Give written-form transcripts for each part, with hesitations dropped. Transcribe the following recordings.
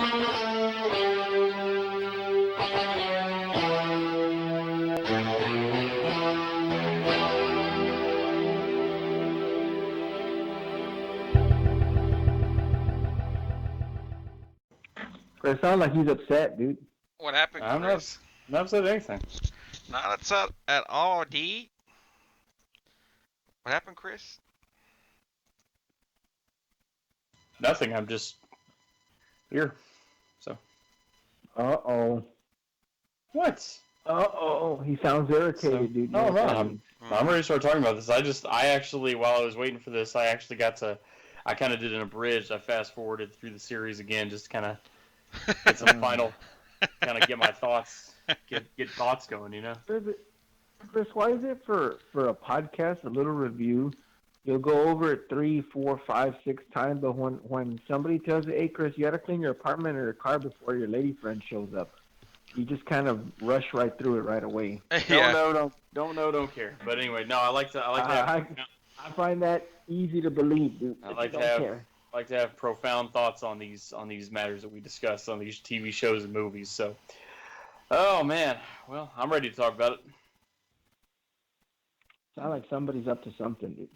It sounds like he's upset, dude. What happened, I'm Chris? not upset at anything. Not upset at all, D. What happened, Chris? Nothing. I'm just here. So. Uh-oh. What? Uh-oh. He sounds irritated, dude. No, I'm ready to start talking about this. I actually, while I was waiting for this, I kind of did an abridged. I fast forwarded through the series again, just kind of get some final, kind of get my thoughts, get thoughts going, you know? Chris, why is it for a podcast, a little review, you'll go over it 3, 4, 5, 6 times, but when somebody tells you, hey, Chris, you got to clean your apartment or your car before your lady friend shows up, you just kind of rush right through it right away. Yeah. Don't care. But anyway, no, I like to have. I find that easy to believe, dude. I like to have profound thoughts on these matters that we discuss on these TV shows and movies. So, oh man, well, I'm ready to talk about it. Sound like somebody's up to something, dude.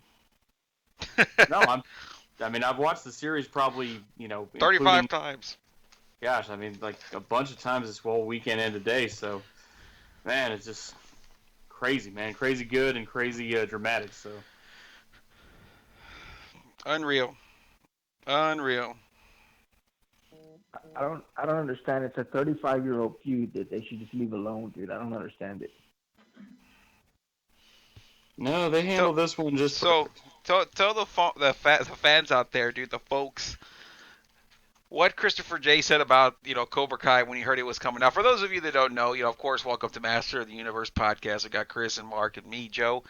No, I've watched the series probably, 35 times. Gosh, like a bunch of times this whole weekend and today. So, man, it's just crazy, man. Crazy good and crazy dramatic. So, Unreal. I don't understand. It's a 35-year-old feud that they should just leave alone, dude. I don't understand it. No, they handled this one just so. Tell the fans out there, dude, the folks, what Christopher J said about Cobra Kai when he heard it was coming out. For those of you that don't know, of course, welcome to Master of the Universe podcast. I got Chris and Mark and me, Joe,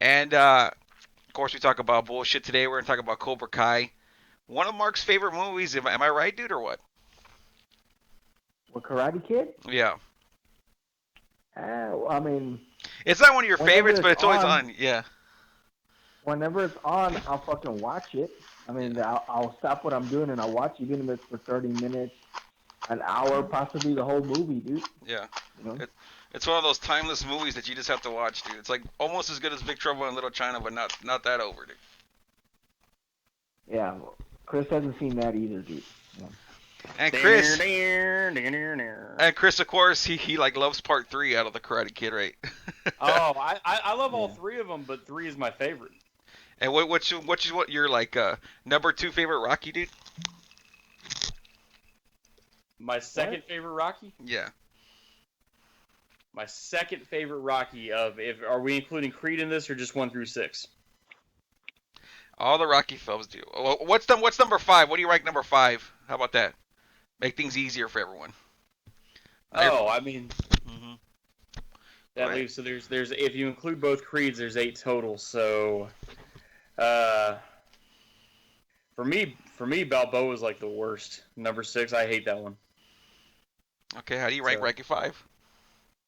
and of course we talk about bullshit today. We're gonna talk about Cobra Kai, one of Mark's favorite movies. Am I right, dude, or what? What, Karate Kid? Yeah. It's not one of your favorites, but it's always on. Yeah. Whenever it's on, I'll fucking watch it. I'll stop what I'm doing and I'll watch it, even if it's for 30 minutes, an hour, possibly the whole movie, dude. Yeah. It's one of those timeless movies that you just have to watch, dude. It's like almost as good as Big Trouble in Little China, but not that over, dude. Yeah. Chris hasn't seen that either, dude. Yeah. And Chris, of course, he loves part 3 out of the Karate Kid, right? Oh, I love all 3 of them, but 3 is my favorite. And what's your number 2 favorite Rocky, dude? My second favorite Rocky? Yeah. My second favorite Rocky are we including Creed in this or just 1 through 6? All the Rocky films do. What's number 5? What do you rank number 5? How about that? Make things easier for everyone. Mm-hmm. That leaves, so there's if you include both Creeds, there's 8 total. So, for me, Balboa is like the worst. Number 6, I hate that one. Okay, how do you rank Rocky 5?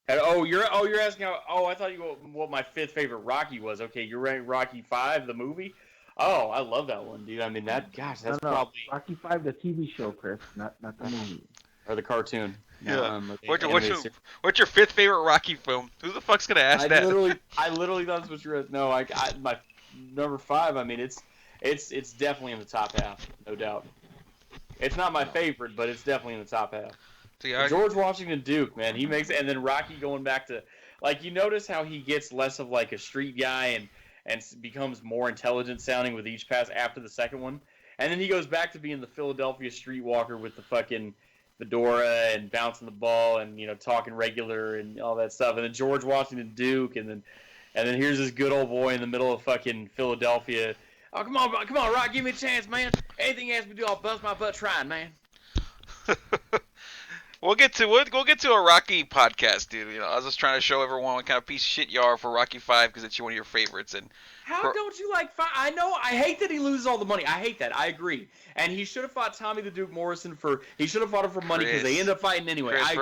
You're asking how? Oh, I thought what my 5th favorite Rocky was. Okay, you rank Rocky 5, the movie. Oh, I love that one, dude. That's probably Rocky 5, the TV show, Chris, not the movie or the cartoon. Yeah. What's your 5th favorite Rocky film? Who the fuck's gonna ask that? I literally thought that's what you were. No, my number 5. It's definitely in the top half, no doubt. It's not my favorite, but it's definitely in the top half. George Washington Duke, man, he makes it, and then Rocky going back to, you notice how he gets less of like a street guy and becomes more intelligent sounding with each pass after the second one, and then he goes back to being the Philadelphia streetwalker with the fucking fedora and bouncing the ball and talking regular and all that stuff, and then George Washington Duke, and then here's this good old boy in the middle of fucking Philadelphia. Oh, come on, Rock, give me a chance, man. Anything you ask me to do, I'll bust my butt trying, man. We'll get to a Rocky podcast, dude. I was just trying to show everyone what kind of piece of shit you are for Rocky 5 because it's one of your favorites. And how don't you like 5? I know. I hate that he loses all the money. I hate that. I agree. And he should have fought Tommy the Duke Morrison he should have fought him for money because they end up fighting anyway. Chris,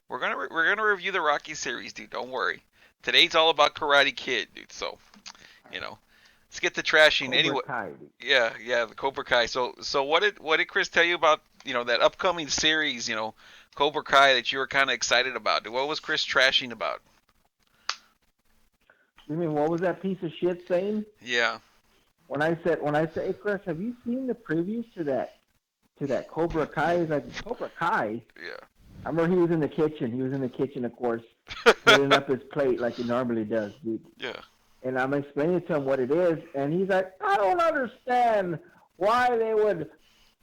we're gonna review the Rocky series, dude. Don't worry. Today's all about Karate Kid, dude. So, let's get to trashing Cobra anyway. Kai. Yeah, the Cobra Kai. So what did Chris tell you about that upcoming series? Cobra Kai that you were kind of excited about. What was Chris trashing about? You mean what was that piece of shit saying? Yeah. When I said, hey Chris, have you seen the previews to that Cobra Kai? He's like, Cobra Kai? Yeah. I remember he was in the kitchen. He was in the kitchen, of course, putting up his plate like he normally does, dude. Yeah. And I'm explaining to him what it is, and he's like, I don't understand why they would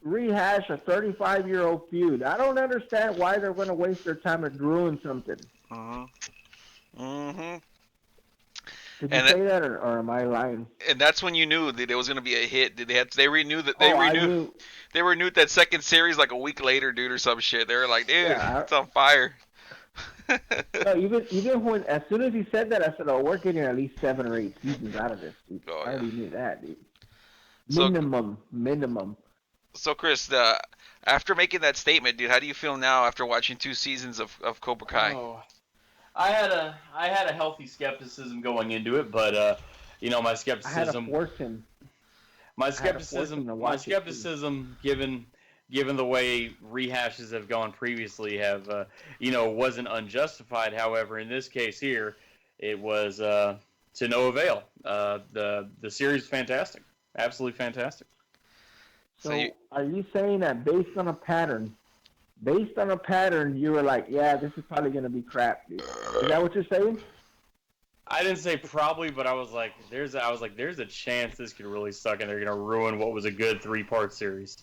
rehash a 35-year-old feud. I don't understand why they're going to waste their time and ruin something. Did you say that, or am I lying? And that's when you knew that it was going to be a hit. They renewed that second series like a week later, dude, or some shit. They were like, dude, it's on fire. No, even when, as soon as he said that, I said, oh, we're getting at least 7 or 8 seasons out of this, dude. Oh, I already knew that, dude. Minimum. So, Chris, after making that statement, dude, how do you feel now after watching 2 seasons of Cobra Kai? Oh, I had a healthy skepticism going into it, but my skepticism. I had to force him. My skepticism, given the way rehashes have gone previously, wasn't unjustified. However, in this case here, it was to no avail. The series is fantastic, absolutely fantastic. So, are you saying that based on a pattern, you were like, yeah, this is probably going to be crap, dude? Is that what you're saying? I didn't say probably, but I was like, there's a chance this could really suck, and they're going to ruin what was a good 3-part series.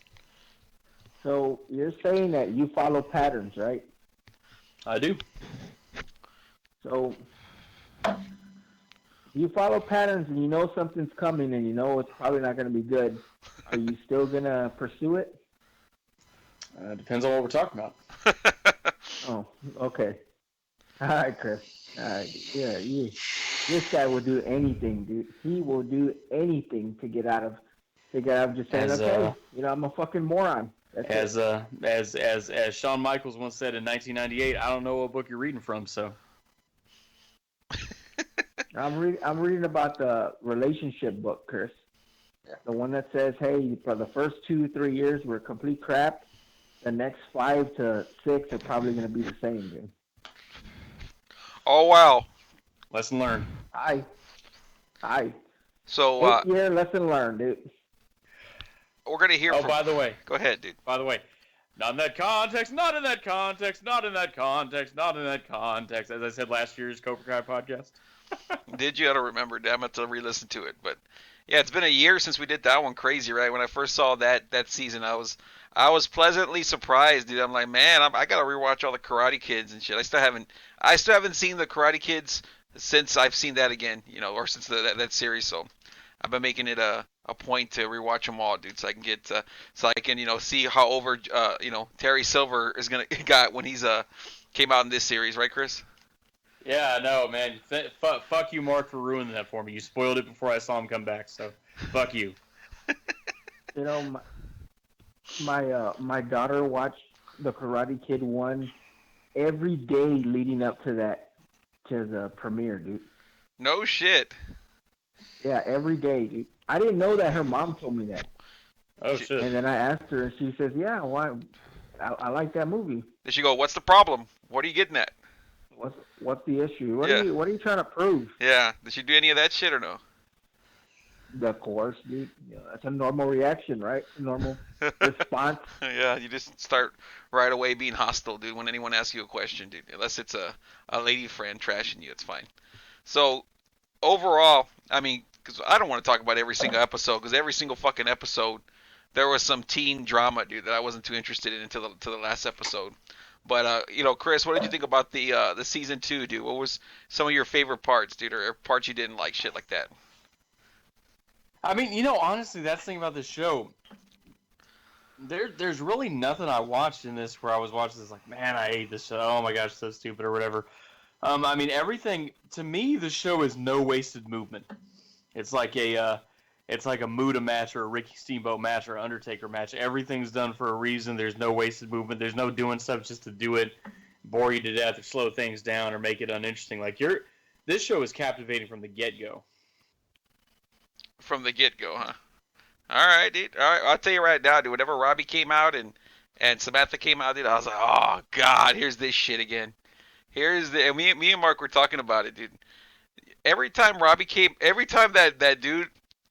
So you're saying that you follow patterns, right? I do. So you follow patterns, and you know something's coming, and you know it's probably not going to be good. Are you still going to pursue it? Depends on what we're talking about. Oh, okay. All right, Chris. All right. Yeah, this guy will do anything, dude. He will do anything to get out of just saying, okay, I'm a fucking moron. As Shawn Michaels once said in 1998, I don't know what book you're reading from, so. I'm reading about the relationship book, Chris. The one that says, hey, for the first 2-3 years were complete crap. The next 5 to 6 are probably going to be the same, dude. Oh, wow. Lesson learned. Aye. So, 8-year lesson learned, dude. We're going to hear by the way. Go ahead, dude. By the way, not in that context, not in that context, not in that context, not in that context, as I said last year's Cobra Kai podcast. Did you? I don't remember. Damn it, to re-listen to it. But, yeah, it's been a year since we did that one. Crazy, right? When I first saw that season, I was pleasantly surprised, dude. I'm like, man, I got to rewatch all the Karate Kids and shit. I still haven't seen the Karate Kids since I've seen that again, or since that series. So I've been making it a point to rewatch them all, dude, so I can get see how over Terry Silver is got when he's came out in this series, right, Chris? Yeah, no, man. Fuck you, Mark, for ruining that for me. You spoiled it before I saw him come back, so fuck you. My daughter watched the Karate Kid 1 every day leading up to the premiere, dude. No shit. Yeah, every day, dude. I didn't know that. Her mom told me that. Oh, shit. And then I asked her, and she says, yeah, why? I like that movie. Did she go, what's the problem? What are you getting at? What's the issue? What are you trying to prove? Yeah. Did she do any of that shit or no? Of course, dude. That's a normal reaction, right? A normal response. Yeah, you just start right away being hostile, dude, when anyone asks you a question, dude. Unless it's a lady friend trashing you, it's fine. So, overall, I mean, because I don't want to talk about every single episode, because every single fucking episode, there was some teen drama, dude, that I wasn't too interested in until the last episode. But, Chris, what did you think about the season 2, dude? What was some of your favorite parts, dude, or parts you didn't like, shit like that? I mean, honestly, that's the thing about this show. There's really nothing I watched in this where I was watching this like, man, I hate this show. Oh my gosh, so stupid or whatever. I mean, everything to me, the show is no wasted movement. It's like a Muta match or a Ricky Steamboat match or Undertaker match. Everything's done for a reason. There's no wasted movement. There's no doing stuff just to do it, bore you to death, or slow things down, or make it uninteresting. Like this show is captivating from the get-go. From the get-go, huh? All right, dude. All right, I'll tell you right now, dude. Whenever Robbie came out and Samantha came out, dude, I was like, oh god, here's this shit again. And me and Mark were talking about it, dude. Every time that dude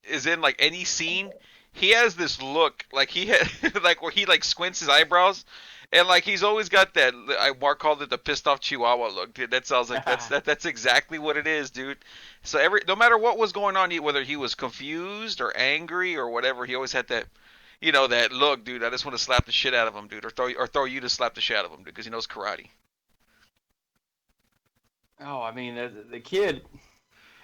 is in like any scene, he has this look like he had like where he like squints his eyebrows, and like he's always got that. Mark called it the pissed off Chihuahua look, dude. That sounds like that's exactly what it is, dude. So no matter what was going on, whether he was confused or angry or whatever, he always had that, that look, dude. I just want to slap the shit out of him, dude, or throw you to slap the shit out of him, dude, because he knows karate. Oh, I mean, the kid.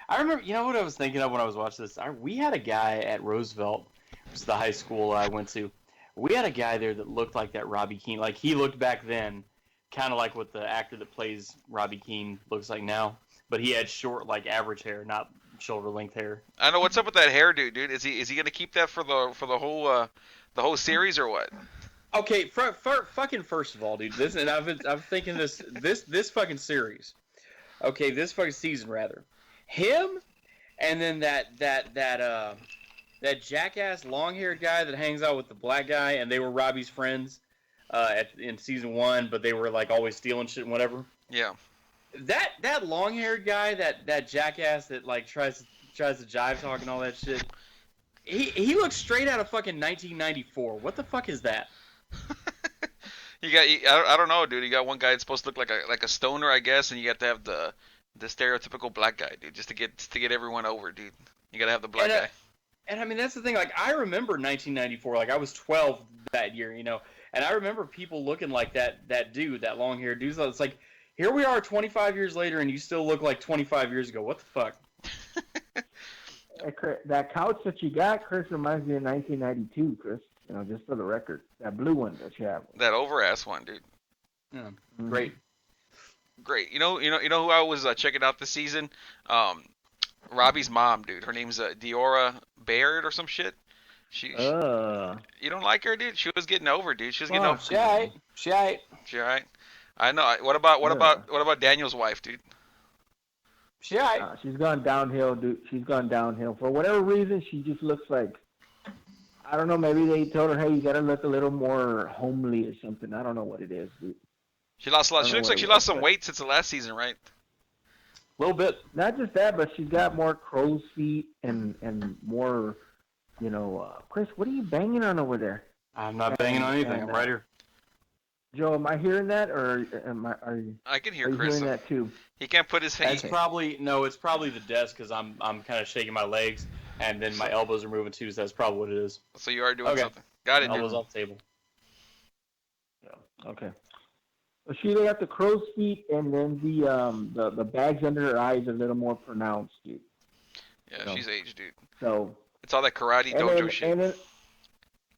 I remember, you know what I was thinking of when I was watching this? We had a guy at Roosevelt, which is the high school I went to. We had a guy there that looked like that Robbie Keane. Like, he looked back then, kind of like what the actor that plays Robbie Keane looks like now. But he had short, like, average hair, not shoulder-length hair. I know. What's up with that hairdo, dude? Is he gonna keep that for the whole series or what? Okay, fucking first of all, dude. I'm thinking this fucking series. Okay, this fucking season rather. Him, and then that jackass long-haired guy that hangs out with the black guy, and they were Robbie's friends in season 1, but they were like always stealing shit and whatever. Yeah. That long-haired guy, that jackass that like tries to jive talk and all that shit. He looks straight out of fucking 1994. What the fuck is that? I don't know, dude. You got one guy that's supposed to look like a stoner, I guess, and you got to have the stereotypical black guy, dude, just to get everyone over, dude. You got to have the black guy. And I mean, that's the thing. Like, I remember 1994. Like, I was 12 that year, and I remember people looking like that dude, that long-haired dude. So it's like, here we are 25 years later, and you still look like 25 years ago. What the fuck? That couch that you got, Chris, reminds me of 1992, Chris. Just for the record, that blue one that you have. That over-ass one, dude. Yeah, great. Great. You know who I was checking out this season? Robbie's mom, dude. Her name's Diora Baird or some shit. You don't like her, dude? She was getting over, dude. She was getting over. She aight. I know. What about Daniel's wife, dude? She aight. She's gone downhill, dude. She's gone downhill. For whatever reason, she just looks like, I don't know, maybe they told her, hey, you gotta look a little more homely or something. I don't know what it is, dude. She lost a lot. She looks like she lost some weight since the last season, right? A little bit. Not just that, but she's got more crow's feet and more, Chris, what are you banging on over there? I'm not banging on anything. I'm right here. Joe, am I hearing that, or are you? I can hear are you Chris. Hearing that too? He can't put his hand. It's probably the desk because I'm kind of shaking my legs and then my elbows are moving too. So that's probably what it is. So you are doing something. Got it. Elbows off the table. Yeah. Okay. Well, she got the crow's feet, and then the bags under her eyes are a little more pronounced, dude. Yeah, she's aged, dude. So it's all that karate dojo shit. And then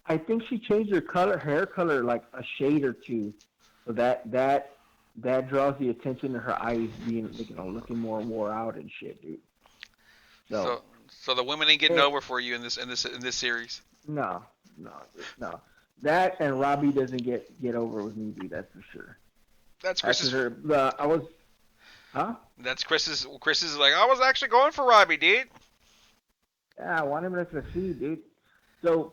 I think she changed her hair color like a shade or two, so that draws the attention to her eyes being looking more wore out and shit, dude. So the women ain't getting over for you in this series. No. That and Robbie doesn't get over with me, dude. That's for sure. That's Chris's. That's Chris's. Chris is like, I was actually going for Robbie, dude. Yeah, I want him to succeed, dude. So,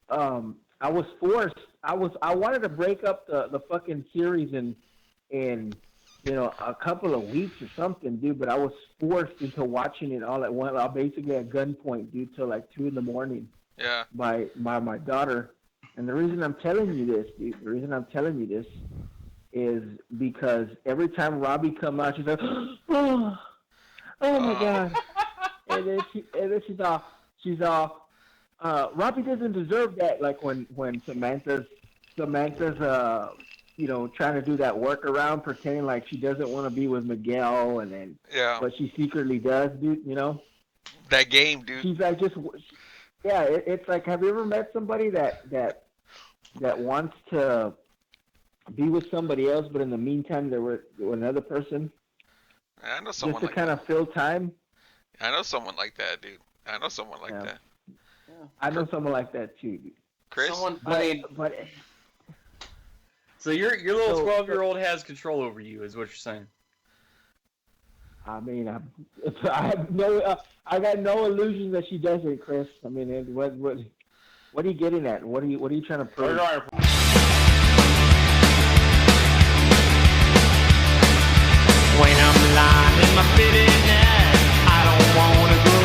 I was forced. I wanted to break up the fucking series in a couple of weeks or something, dude. But I was forced into watching it all at once. I basically at gunpoint, dude, till like 2 a.m. Yeah. By my daughter. And the reason I'm telling you this, is because every time Robbie come out, she's like, oh my God. and then she's all, Robbie doesn't deserve that. Like when Samantha's trying to do that workaround, pretending like she doesn't want to be with Miguel, and then, but she secretly does, dude, That game, dude. She's like, it's like, have you ever met somebody that wants to be with somebody else, but in the meantime they're with another person? I know someone just to kind of fill time. I know someone like that, dude. I know someone like that. Yeah. I know someone like that too, dude. Chris. So your little 12-year-old has control over you, is what you're saying. I mean, I have no, I got no illusions that she doesn't, Chris. I mean, what are you getting at? What are you trying to prove? When I'm lying in my bed at night, I don't wanna go.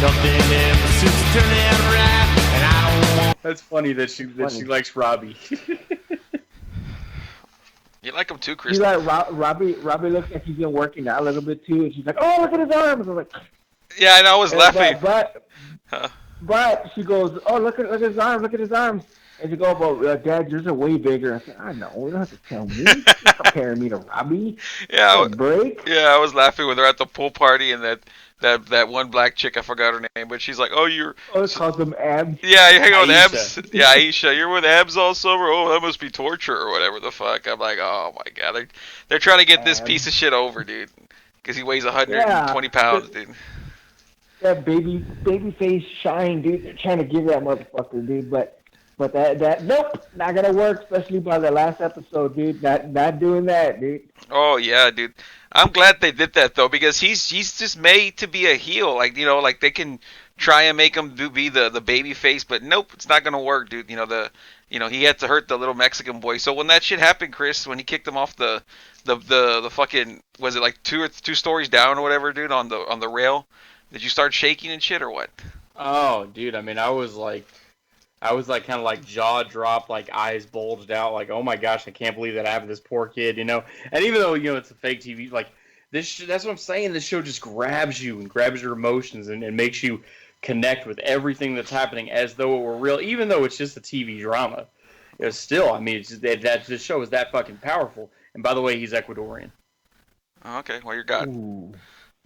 Nothing ever seems to turn out right, and I don't want. That's funny that she likes Robbie. You like him too, Chris. She's like Robbie looks like he's been working out a little bit too, and she's like, "Oh, look at his arms!" I'm like, "Yeah, I know." I was laughing. But she goes, "Oh, look at his arms! Look at his arms!" And she goes, "Well, Dad, yours are way bigger." I said, "I know. You don't have to tell me. You're not comparing me to Robbie." Yeah, break. Yeah, I was laughing with her at the pool party, and that one black chick, I forgot her name, but she's like, "Oh, you're." Oh, it calls them abs. Yeah, you hang out with abs. Yeah, Aisha, you're with abs all summer. Oh, that must be torture or whatever the fuck. I'm like, oh my god, they're trying to get this piece of shit over, dude, because he weighs 120 pounds, dude. That baby face shine, dude. They're trying to give that motherfucker, dude, but that nope, not gonna work, especially by the last episode, dude. Not doing that, dude. Oh yeah, dude. I'm glad they did that though, because he's just made to be a heel. Like, you know, like they can try and make him be the baby face, but nope, it's not gonna work, dude. You know, he had to hurt the little Mexican boy. So when that shit happened, Chris, when he kicked him off the fucking, was it like two stories down or whatever, dude, on the rail? Did you start shaking and shit or what? Oh, dude, I mean, I was like kind of like jaw dropped, like eyes bulged out, like, oh my gosh, I can't believe that happened to this poor kid, you know. And even though, you know, it's a fake TV, like that's what I'm saying. This show just grabs you and grabs your emotions and makes you connect with everything that's happening as though it were real, even though it's just a TV drama. You know, still, I mean, it's just, this show is that fucking powerful. And by the way, he's Ecuadorian. Oh, okay, well, you're God. Ooh.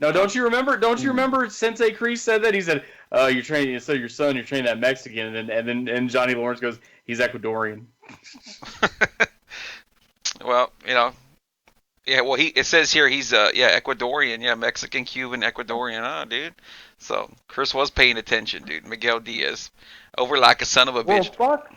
No, don't you remember? Don't you remember? Sensei Kreese said that. He said, "You're training. So your son, you're training that Mexican." And then Johnny Lawrence goes, "He's Ecuadorian." Well, you know, yeah. Well, it says here he's Ecuadorian, yeah, Mexican, Cuban, Ecuadorian, dude. So Chris was paying attention, dude. Miguel Diaz, over like a son of a bitch. Well, fuck.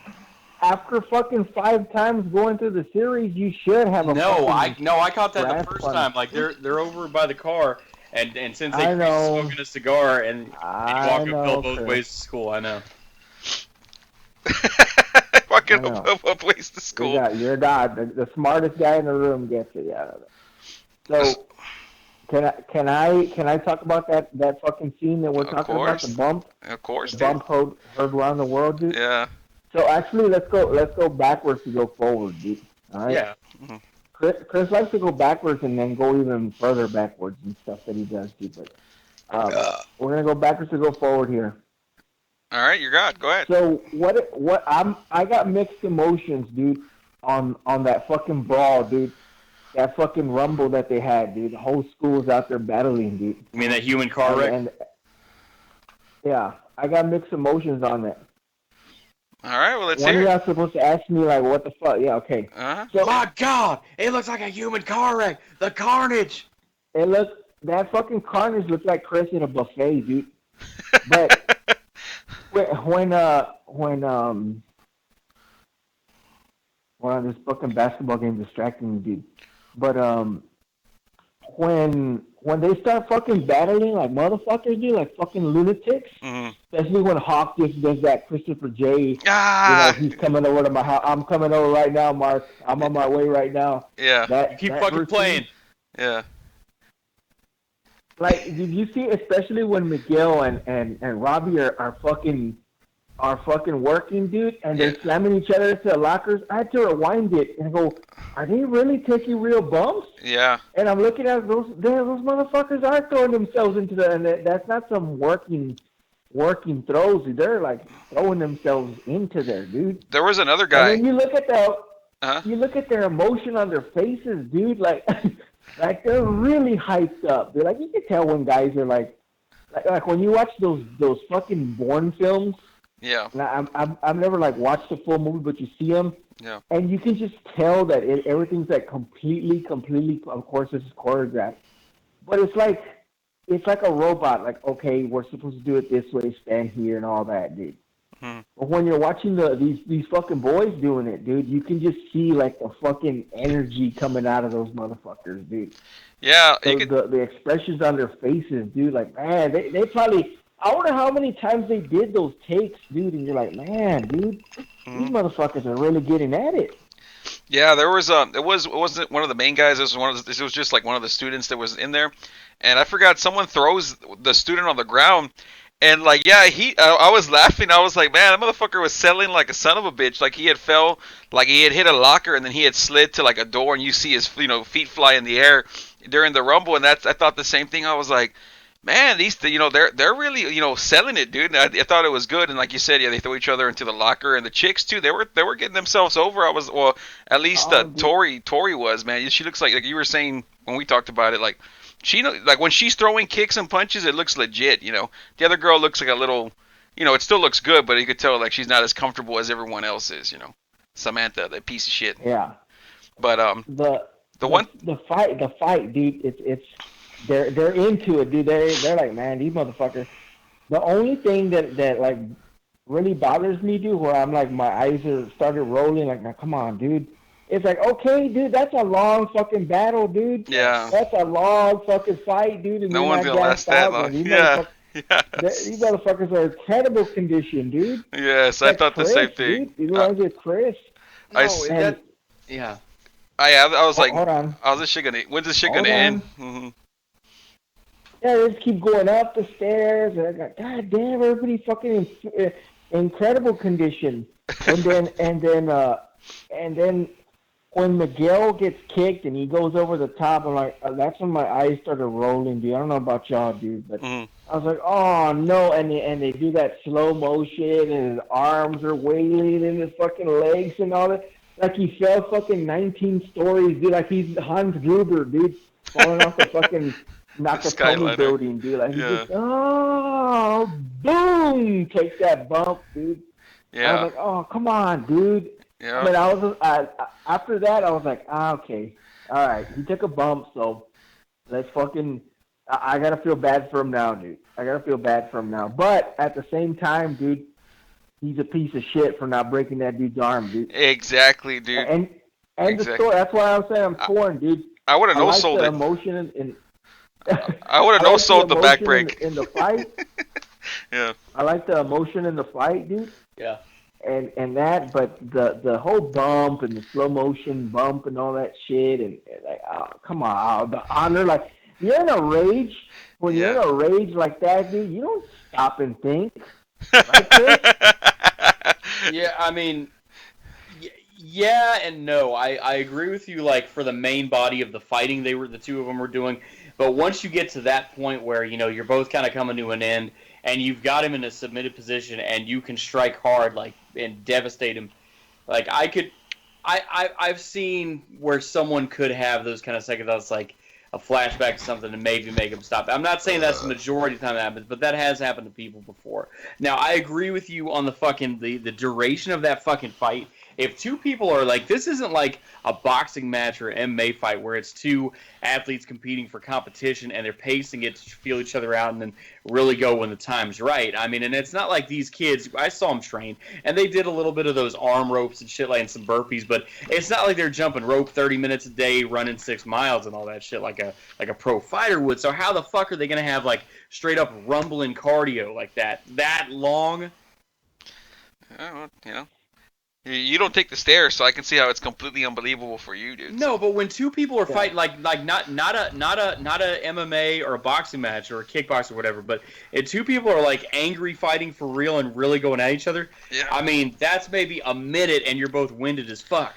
After fucking 5 times going through the series, you should have a. I caught that the first time. Like they're over by the car. And since they smoking a cigar and you walk uphill both ways to school, I know. Walking uphill both ways to school. You're God. The smartest guy in the room gets it. Yeah. So, can I talk about that fucking scene that we're talking about, the bump? Of course, the bump heard around the world, dude. Yeah. So actually, let's go backwards to go forward, dude. All right. Yeah. Mm-hmm. Chris likes to go backwards and then go even further backwards and stuff that he does, dude. But we're gonna go backwards to go forward here. All right, you're God. Go ahead. So I got mixed emotions, dude, on that fucking brawl, dude. That fucking rumble that they had, dude. The whole school's out there battling, dude. You mean that human car wreck? And yeah, I got mixed emotions on that. All right, well, let's hear it. One of y'all supposed to ask me, like, what the fuck? Yeah, okay. Uh-huh. So, my God, it looks like a human car wreck. The carnage. That fucking carnage looked like Chris in a buffet, dude. But when this fucking basketball game distracting me, dude. But when they start fucking battling like motherfuckers, dude, like fucking lunatics, especially when Hawk just does that Christopher J. You know, he's coming over to my house. I'm coming over right now, Mark. I'm on my way right now. Yeah. You keep fucking playing. Yeah. Like, did you see, especially when Miguel and Robbie are fucking working, dude, and they're slamming each other into the lockers? I had to rewind it and go, are they really taking real bumps? Yeah. And I'm looking at those motherfuckers are throwing themselves into and that's not some working throws. They're like throwing themselves into there, dude. There was another guy. And then you look at their emotion on their faces, dude, like like they're really hyped up. They're like, you can tell when guys are like when you watch those fucking Bourne films. Yeah. And I've never like watched the full movie, but you see them. Yeah. And you can just tell that everything's like completely. Of course, this is choreographed, but it's like a robot. Like, okay, we're supposed to do it this way, stand here, and all that, dude. But when you're watching these fucking boys doing it, dude, you can just see like the fucking energy coming out of those motherfuckers, dude. Yeah, the expressions on their faces, dude. Like, man, they probably. I wonder how many times they did those takes, dude. And you're like, man, dude, these motherfuckers are really getting at it. Yeah, there was it wasn't one of the main guys. It was just like one of the students that was in there, and I forgot someone throws the student on the ground, and like I was laughing. I was like, man, that motherfucker was selling like a son of a bitch. Like he had fell, like he had hit a locker, and then he had slid to like a door, and you see his feet fly in the air during the rumble, and I thought the same thing. I was like, man, they're really selling it, dude. And I thought it was good, and like you said, yeah, they throw each other into the locker, and the chicks too. They were getting themselves over. At least Tori was, man. She looks like you were saying when we talked about it, like when she's throwing kicks and punches, it looks legit. The other girl looks like a little, it still looks good, but you could tell like she's not as comfortable as everyone else is. Samantha, that piece of shit. Yeah. But the fight, dude. It's. They're into it, dude. They're like, man, these motherfuckers. The only thing that like really bothers me, dude, where I'm like my eyes are started rolling, like, now come on, dude. It's like, okay, dude, that's a long fucking battle, dude. Yeah. That's a long fucking fight, dude. And no one's gonna last that long. Yeah. These motherfuckers are incredible condition, dude. Yes, I thought Chris, the same thing. Dude. You reminds me of Chris. Yeah. I was like, hold on. When's this shit gonna end? Mm-hmm. Yeah, they just keep going up the stairs, and I got, God damn, everybody fucking incredible condition. And then when Miguel gets kicked and he goes over the top, I'm like, that's when my eyes started rolling, dude. I don't know about y'all, dude, but I was like, oh no, and they do that slow motion, and his arms are wailing, and his fucking legs and all that, like he fell fucking 19 stories, dude, like he's Hans Gruber, dude, falling off the fucking Nakatomi building, dude. Like, he just, boom, takes that bump, dude. Yeah. I was like, oh, come on, dude. Yeah. But after that, I was like, okay, all right. He took a bump, so let's fucking. I gotta feel bad for him now, dude. But at the same time, dude, he's a piece of shit for not breaking that dude's arm, dude. Exactly, dude. And the story. That's why I was saying I'm torn, dude. I would have no-sold it. Emotion I would have no-sold the back break. In the fight. Yeah. I like the emotion in the fight, dude. Yeah. And that, but the whole bump and the slow motion bump and all that shit, and like, oh, come on, the honor, like, you're in a rage. When you're in a rage like that, dude, you don't stop and think. Right, Chris? Yeah, I mean, yeah and no. I agree with you, like, for the main body of the fighting the two of them were doing. But once you get to that point where, you're both kind of coming to an end, and you've got him in a submitted position, and you can strike hard, like, and devastate him. Like, I've seen where someone could have those kind of second thoughts, like a flashback to something, and maybe make him stop. I'm not saying that's the majority of the time that happens, but that has happened to people before. Now, I agree with you on the fucking the duration of that fucking fight. If two people are like, this isn't like a boxing match or MMA fight where it's two athletes competing for competition and they're pacing it to feel each other out and then really go when the time's right. I mean, and it's not like these kids, I saw them train, and they did a little bit of those arm ropes and shit, like, and some burpees, but it's not like they're jumping rope 30 minutes a day, running 6 miles and all that shit like a pro fighter would. So how the fuck are they going to have, like, straight up rumbling cardio like that long? You don't take the stairs, so I can see how it's completely unbelievable for you, dude. No, but when two people are fighting, like not a MMA or a boxing match or a kickbox or whatever, but if two people are like angry fighting for real and really going at each other, yeah. I mean, that's maybe a minute and you're both winded as fuck.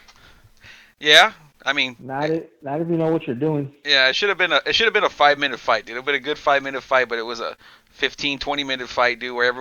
Yeah, I mean, not if you know what you're doing. Yeah, it should have been a 5-minute fight, dude. It would have been a good 5-minute fight, but it was a 15-20-minute fight, dude, where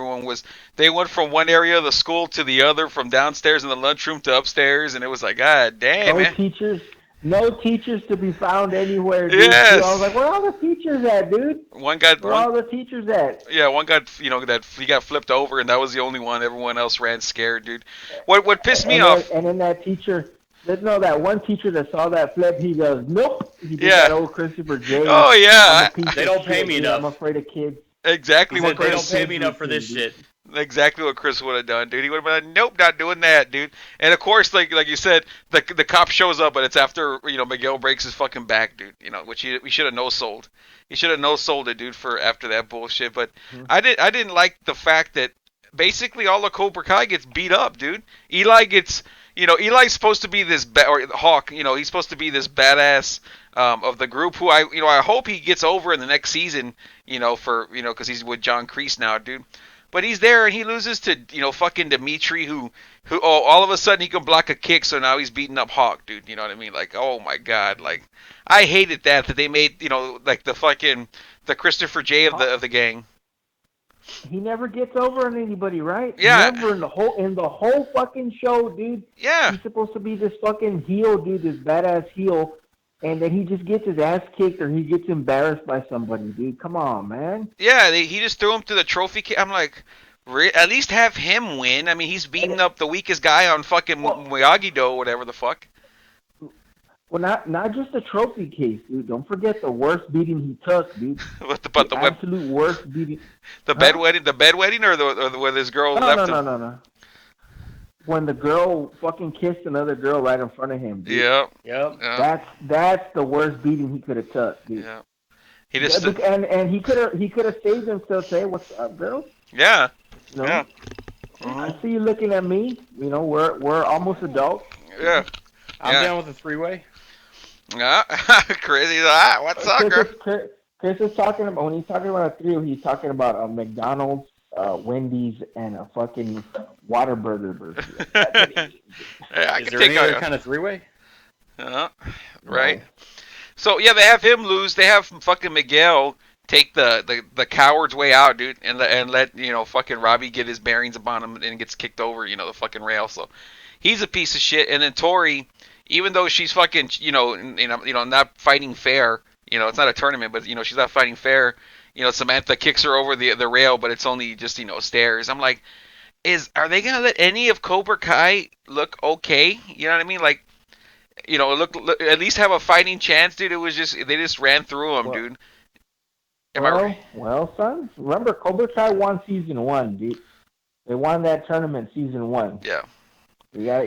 they went from one area of the school to the other, from downstairs in the lunchroom to upstairs, and it was like, God damn, man. No teachers to be found anywhere, dude. Yes. I was like, where are all the teachers at, dude? Where are all the teachers at? Yeah, one got, that he got flipped over, and that was the only one. Everyone else ran scared, dude. What pissed me off? And then that teacher. That one teacher that saw that flip, he goes, nope. He did that old Christopher J. Oh, yeah. They don't pay me enough. I'm afraid of kids. Exactly what they don't pay me enough for this shit. Exactly what Chris would have done, dude. He would have been like, nope, not doing that, dude. And of course, like you said, the cop shows up, but it's after Miguel breaks his fucking back, dude. Which we should have no sold. He should have no sold it, dude, for after that bullshit. But I didn't like the fact that basically all of Cobra Kai gets beat up, dude. Eli gets, Eli's supposed to be this or Hawk, he's supposed to be this badass of the group who I hope he gets over in the next season, because he's with John Kreese now, dude. But he's there and he loses to, fucking Dimitri who all of a sudden he can block a kick, so now he's beating up Hawk, dude. You know what I mean? Like, oh my god, like I hated that they made, like the Christopher J of the gang. He never gets over on anybody, right? Yeah. Never in the whole fucking show, dude. Yeah. He's supposed to be this fucking heel, dude, this badass heel, and then he just gets his ass kicked or he gets embarrassed by somebody, dude. Come on, man. Yeah, he just threw him to the trophy case. I'm like, at least have him win. I mean, he's beating up the weakest guy on fucking Miyagi-Do or whatever the fuck. Well, not just the trophy case, dude. Don't forget the worst beating he took, dude. the absolute worst beating. The bedwetting, or with his girl left him? No. When the girl fucking kissed another girl right in front of him, dude. Yep. That's the worst beating he could have took, dude. Yeah. He just and he could have saved himself. Say, "What's up, girl?" Yeah. Yeah. I see you looking at me. We're almost adults. Yeah. I'm down with a three-way. Yeah. Chris, he's like, what's up, girl? Chris is talking about, when he's talking about a three, he's talking about a McDonald's, Wendy's, and a fucking Whataburger burger. Yeah, is there any other kind of three-way? Right. So yeah, they have him lose. They have fucking Miguel take the coward's way out, dude, and let fucking Robbie get his bearings upon him and gets kicked over, the fucking rail. So he's a piece of shit. And then Tori, even though she's fucking not fighting fair, it's not a tournament, but she's not fighting fair. Samantha kicks her over the rail, but it's only just stairs. I'm like, are they gonna let any of Cobra Kai look okay? You know what I mean? Like, look at least have a fighting chance, dude. It was they just ran through them, dude. Am I right? Well, son, remember Cobra Kai won season 1, dude. They won that tournament season 1. Yeah. You got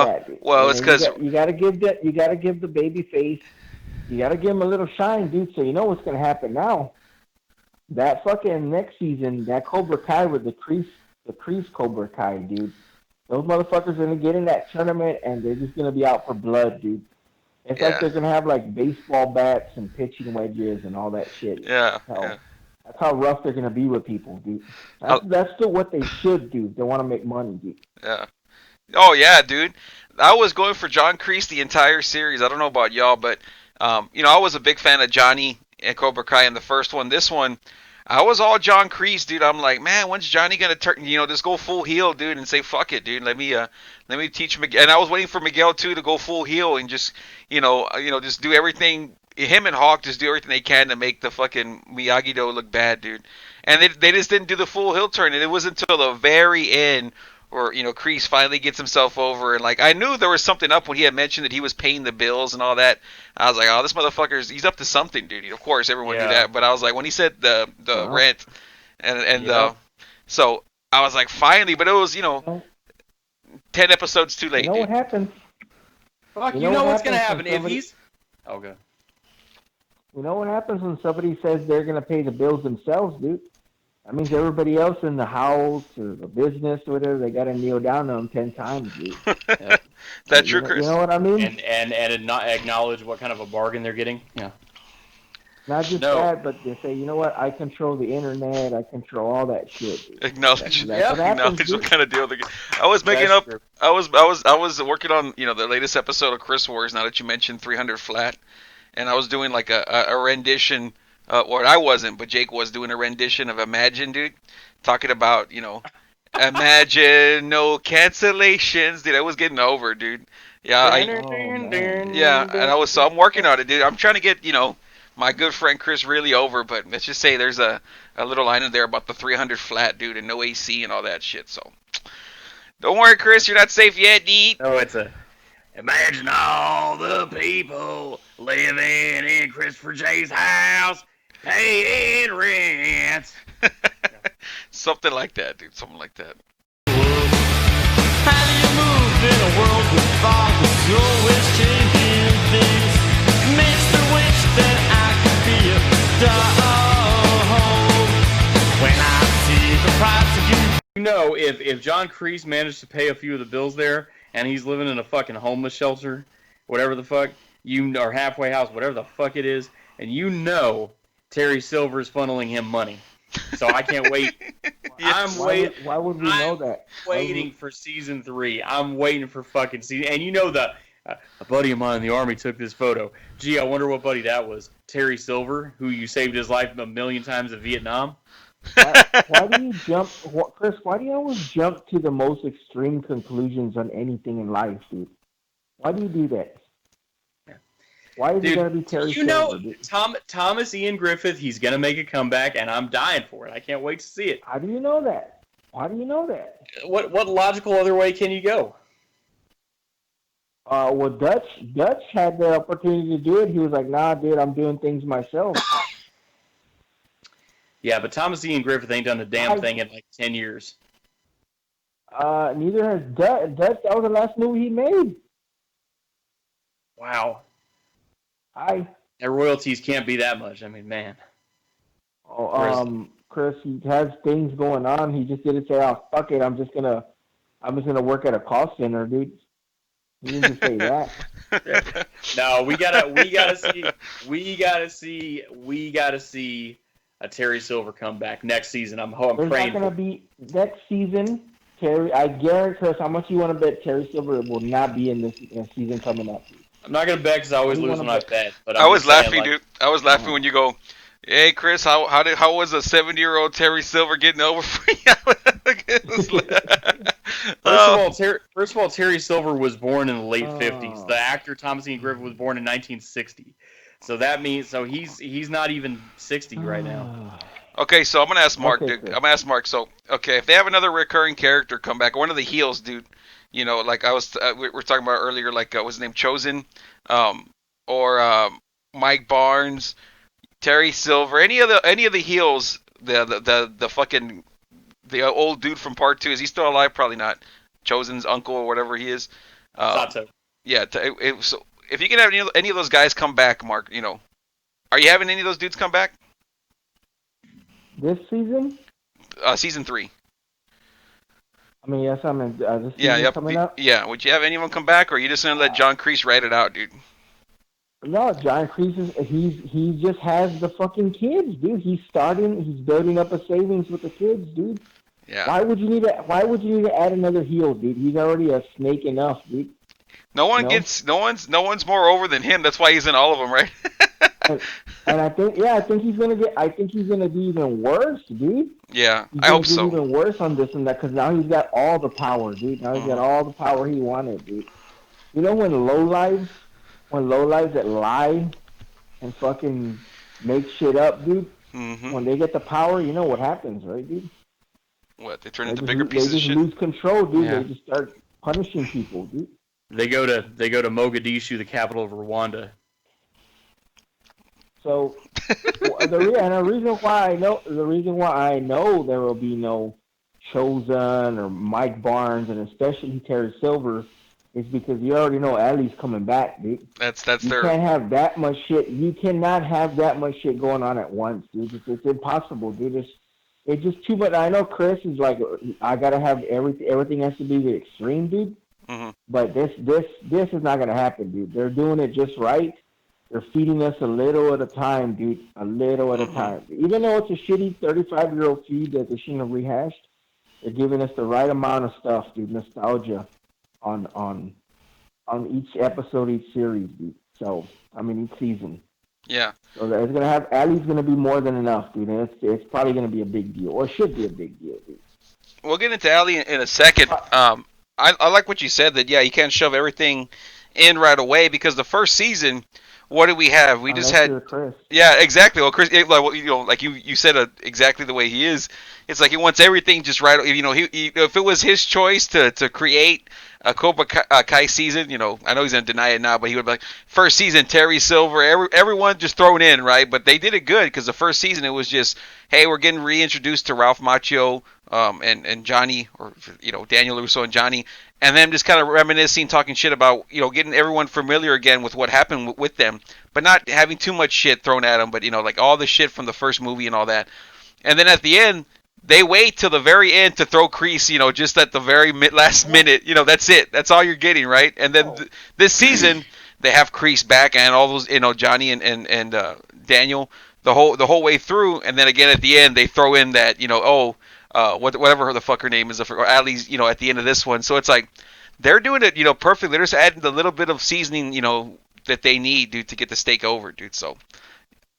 that, dude. Well, it's because you got to give the baby face. You got to give him a little shine, dude. So you know what's gonna happen now. That fucking next season, that Cobra Kai with the Kreese Cobra Kai, dude. Those motherfuckers are gonna get in that tournament and they're just gonna be out for blood, dude. It's like they're gonna have like baseball bats and pitching wedges and all that shit. Yeah. That's how rough they're gonna be with people, dude. That's still what they should do. They want to make money, dude. Yeah. Oh yeah, dude. I was going for John Kreese the entire series. I don't know about y'all, but I was a big fan of Johnny and Cobra Kai in the first one. This one, I was all John Kreese, dude. I'm like, man, when's Johnny gonna turn? Just go full heel, dude, and say fuck it, dude. Let me teach Miguel. And I was waiting for Miguel too to go full heel and just, just do everything. Him and Hawk just do everything they can to make the fucking Miyagi-Do look bad, dude. And they just didn't do the full heel turn. And it was until the very end where Kreese finally gets himself over. And like I knew there was something up when he had mentioned that he was paying the bills and all that. I was like, oh, this motherfucker's he's up to something, dude. Of course, everyone knew that. But I was like, when he said the rent and so I was like, finally. But it was 10 episodes too late. You know dude. what happens? Fuck, you know what's gonna happen if he's. Oh, good. You know what happens when somebody says they're gonna pay the bills themselves, dude? That means everybody else in the house or the business or whatever, they gotta kneel down to them 10 times, dude. That's true, Chris. You know what I mean? And not acknowledge what kind of a bargain they're getting. Yeah. Not just that, but they say, you know what? I control the internet. I control all that shit. Dude. Acknowledge. Acknowledge what kind of deal they get. I was making up. True. I was working on the latest episode of Chris Wars. Now that you mentioned 300 Flat, and I was doing like a rendition. Or I wasn't, but Jake was doing a rendition of Imagine, dude, talking about Imagine no cancellations, dude. I was getting over, dude. Yeah, I'm working on it, dude. I'm trying to get my good friend Chris really over, but let's just say there's a little line in there about the 300 Flat, dude, and no AC and all that shit. So don't worry, Chris, you're not safe yet, dude. Oh, it's a. Imagine all the people living in Christopher J's house, paying rent. Something like that, dude. Something like that. How do you move in a world with fog that's always changing things? Makes me wish that I could be a dog. When I see the price of you. You know, if John Kreese managed to pay a few of the bills there, and he's living in a fucking homeless shelter, whatever the fuck, or halfway house, whatever the fuck it is, and you know Terry Silver's funneling him money. So I can't wait. Yes. Why would we know that? Waiting for season 3. I'm waiting for fucking season. And you know a buddy of mine in the Army took this photo. Gee, I wonder what buddy that was. Terry Silver, who you saved his life a million times in Vietnam. Why do you jump, Chris? Why do you always jump to the most extreme conclusions on anything in life, dude? Why do you do that? Why is it going to be Terry Silver? You know, Thomas Ian Griffith, he's going to make a comeback, and I'm dying for it. I can't wait to see it. How do you know that? Why do you know that? What logical other way can you go? Well, Dutch had the opportunity to do it. He was like, nah, dude, I'm doing things myself. Yeah, but Thomas Ian Griffith ain't done a damn thing in like 10 years. Neither has Dutch. That was the last movie he made. Wow. Their royalties can't be that much. I mean, man. Chris, he has things going on. He just didn't say, "Oh, fuck it, I'm just gonna work at a call center, dude." He didn't just say that. No, we gotta see a Terry Silver comeback next season. I'm praying. There's not gonna be next season. Terry, I guarantee, Chris, how much you want to bet Terry Silver will not be in this season coming up? I'm not gonna bet because I always lose when I bet. But I was laughing, dude. I was laughing when you go, "Hey, Chris, how was a 70-year-old Terry Silver getting over for you?" First of all, Terry Silver was born in the late 50s. The actor Thomas Ian Griffith was born in 1960. So that means he's not even 60 right now. Okay, so I'm gonna ask Mark, dude. I'm gonna ask Mark. So, okay, if they have another recurring character come back, one of the heels, dude. You know, like I was, we were talking about earlier, like what's his name, Chosen, or Mike Barnes, Terry Silver, any of the heels, the fucking the old dude from Part 2, is he still alive? Probably not. Chosen's uncle or whatever he is. Sato. Yeah. So if you can have any of those guys come back, Mark, you know, are you having any of those dudes come back this season? Season 3. I mean, yes, I'm in. This season coming up. Yeah. Would you have anyone come back, or are you just gonna let John Kreese write it out, dude? No, John Kreese he just has the fucking kids, dude. He's building up a savings with the kids, dude. Yeah. Why would you need to add another heel, dude? He's already a snake enough, dude. No one's more over than him. That's why he's in all of them, right? and I think he's gonna do even worse, dude. Yeah, I hope so. Even worse on this and that, because now he's got all the power, dude. Now he's got all the power he wanted, dude. You know when lowlives that lie and fucking make shit up, dude. Mm-hmm. When they get the power, you know what happens, right, dude? What, they turn into bigger pieces of shit? They just lose control, dude. Yeah. They just start punishing people, dude. They go to Mogadishu, the capital of Rwanda. So the reason why I know there will be no Chosen or Mike Barnes and especially Terry Silver is because you already know Ali's coming back, dude. You can't have that much shit. You cannot have that much shit going on at once, dude. It's impossible, dude. It's just too much. I know Chris is like, I gotta have everything has to be the extreme, dude. Mm-hmm. But this is not gonna happen, dude. They're doing it just right. They're feeding us a little at a time, dude. A little at a time. Even though it's a shitty 35-year-old feed that they shouldn't have rehashed, they're giving us the right amount of stuff, dude. Nostalgia on each episode, each series, dude. So, I mean, each season. Yeah. So it's gonna have Ali's gonna be more than enough, dude. And it's probably gonna be a big deal, or should be a big deal, dude. We'll get into Ali in a second. I like what you said that you can't shove everything in right away because the first season, what did we have? We just had Chris. Yeah, exactly. Well, Chris, like you said exactly the way he is. It's like he wants everything just right. You know, he if it was his choice to create a Cobra Kai season, you know, I know he's gonna deny it now, but he would be like, first season Terry Silver, everyone just thrown in, right? But they did it good because the first season it was just, hey, we're getting reintroduced to Ralph Macchio, and Johnny, or you know, Daniel LaRusso and Johnny, and then just kind of reminiscing, talking shit about, you know, getting everyone familiar again with what happened with them, but not having too much shit thrown at them, but you know, like all the shit from the first movie and all that. And then at the end, they wait till the very end to throw Kreese, you know, just at the very last minute. You know, that's it. That's all you're getting, right? And then this season, they have Kreese back and all those, you know, Johnny and Daniel the whole way through. And then again at the end, they throw in that, you know, whatever the fuck her name is, or at least, you know, at the end of this one. So it's like they're doing it, you know, perfectly. They're just adding the little bit of seasoning, you know, that they need, dude, to get the steak over, dude. So